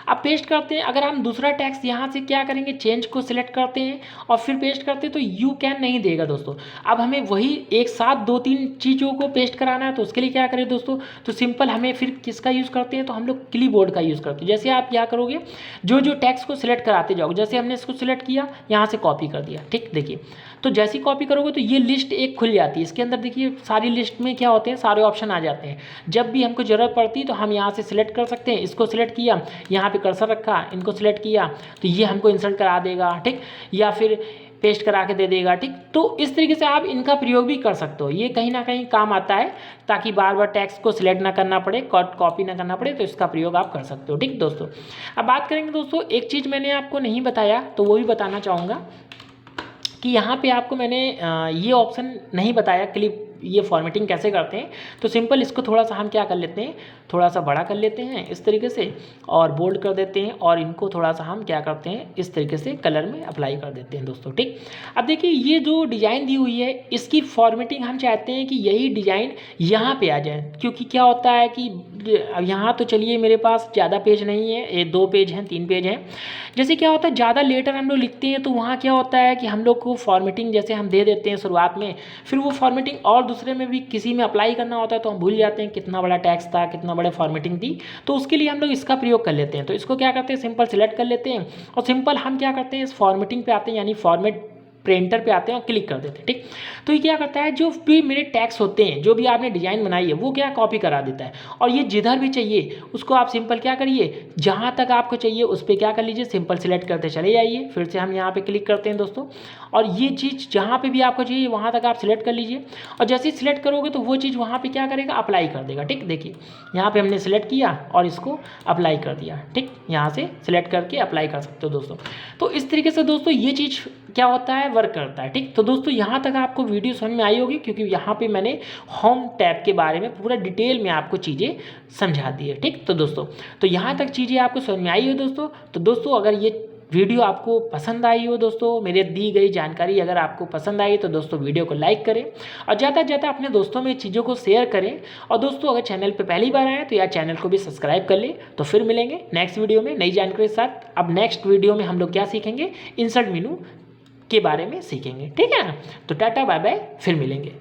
अब पेस्ट करते हैं। अगर हम दूसरा टैक्स यहाँ से क्या करेंगे, चेंज को सिलेक्ट करते हैं और फिर पेस्ट करते हैं, तो यू कैन नहीं देगा दोस्तों। अब हमें वही एक साथ 2-3 चीज़ों को पेस्ट कराना है, तो उसके लिए क्या करें दोस्तों, तो सिंपल हमें फिर किसका यूज़ करते हैं, तो हम लोग क्लिपबोर्ड का यूज़ करते हैं। जैसे आप क्या करोगे, जो जो टैक्स को सिलेक्ट कराते जाओगे, जैसे हमने इसको सिलेक्ट किया, यहाँ से कॉपी कर दिया। ठीक, देखिए तो जैसे ही कॉपी करोगे तो ये लिस्ट एक खुल जाती है। इसके अंदर देखिए सारी लिस्ट में क्या होते हैं, सारे ऑप्शन आ जाते हैं। जब भी हमको ज़रूरत पड़ती है तो हम यहाँ से सिलेक्ट कर सकते हैं। इसको सिलेक्ट किया, यहाँ पे कर्सर रखा, इनको सिलेक्ट किया, तो ये हमको इंसर्ट करा देगा। ठीक, या फिर पेस्ट करा के दे देगा। ठीक, तो इस तरीके से आप इनका प्रयोग भी कर सकते हो। ये कहीं ना कहीं काम आता है, ताकि बार बार टैक्स को सिलेक्ट ना करना पड़े, कॉपी ना करना पड़े, तो इसका प्रयोग आप कर सकते हो। ठीक दोस्तों, अब बात करेंगे दोस्तों, एक चीज़ मैंने आपको नहीं बताया, तो वो भी बताना चाहूँगा कि यहाँ पे आपको मैंने ये ऑप्शन नहीं बताया, क्लिप ये फॉर्मेटिंग कैसे करते हैं। तो सिंपल इसको थोड़ा सा हम क्या कर लेते हैं, थोड़ा सा बड़ा कर लेते हैं इस तरीके से, और बोल्ड कर देते हैं, और इनको थोड़ा सा हम क्या करते हैं, इस तरीके से कलर में अप्लाई कर देते हैं दोस्तों। ठीक, अब देखिए ये जो डिज़ाइन दी हुई है, इसकी फॉर्मेटिंग हम चाहते हैं कि यही डिज़ाइन यहाँ पे आ जाए, क्योंकि क्या होता है कि यहाँ तो चलिए मेरे पास ज़्यादा पेज नहीं है, ये 2 पेज हैं, 3 पेज हैं। जैसे क्या होता है, ज़्यादा लेटर हम लोग लिखते हैं, तो वहाँ क्या होता है कि हम लोग को फॉर्मेटिंग जैसे हम दे देते हैं शुरुआत में, फिर वो फॉर्मेटिंग और दूसरे में भी किसी में अप्लाई करना होता है, तो हम भूल जाते हैं कितना बड़ा टैक्स था, कितना बड़ा फॉर्मेटिंग थी। तो उसके लिए हम लोग इसका प्रयोग कर लेते हैं। तो इसको क्या करते हैं, सिंपल सिलेक्ट कर लेते हैं, और सिंपल हम क्या करते हैं, इस फॉर्मेटिंग पे आते हैं, यानी फॉर्मेट प्रिंटर पे आते हैं और क्लिक कर देते हैं। ठीक, तो ये क्या करता है, जो भी मेरे टैक्स होते हैं, जो भी आपने डिज़ाइन बनाई है, वो क्या कॉपी करा देता है। और ये जिधर भी चाहिए उसको आप सिंपल क्या करिए, जहाँ तक आपको चाहिए उस पर क्या कर लीजिए, सिंपल सिलेक्ट करते चले जाइए। फिर से हम यहाँ पे क्लिक करते हैं दोस्तों, और ये चीज़ जहाँ पे भी आपको चाहिए वहाँ तक आप सिलेक्ट कर लीजिए, और जैसे ही सिलेक्ट करोगे तो वो चीज़ वहाँ पे क्या करेगा, अप्लाई कर देगा। ठीक, देखिए यहाँ पे हमने सिलेक्ट किया और इसको अप्लाई कर दिया। ठीक, यहाँ से सिलेक्ट करके अप्लाई कर सकते हो दोस्तों। तो इस तरीके से दोस्तों ये चीज़ क्या होता है, वर्क करता है। ठीक, तो दोस्तों यहाँ तक आपको वीडियो समझ में आई होगी, क्योंकि यहाँ पे मैंने होम टैब के बारे में पूरा डिटेल में आपको चीज़ें समझा दी है। ठीक, तो दोस्तों तो यहाँ तक चीज़ें आपको समझ में आई हो दोस्तों। तो दोस्तों अगर ये वीडियो आपको पसंद आई हो दोस्तों, मेरे दी गई जानकारी अगर आपको पसंद आई तो दोस्तों वीडियो को लाइक करें, और ज़्यादा से ज़्यादा अपने दोस्तों में चीज़ों को शेयर करें। और दोस्तों अगर चैनल पे पहली बार आए तो यार चैनल को भी सब्सक्राइब कर लें। तो फिर मिलेंगे नेक्स्ट वीडियो में नई जानकारी के साथ। अब नेक्स्ट वीडियो में हम लोग क्या सीखेंगे, इंसर्ट मेनू के बारे में सीखेंगे। ठीक है, तो टाटा बाय बाय, फिर मिलेंगे।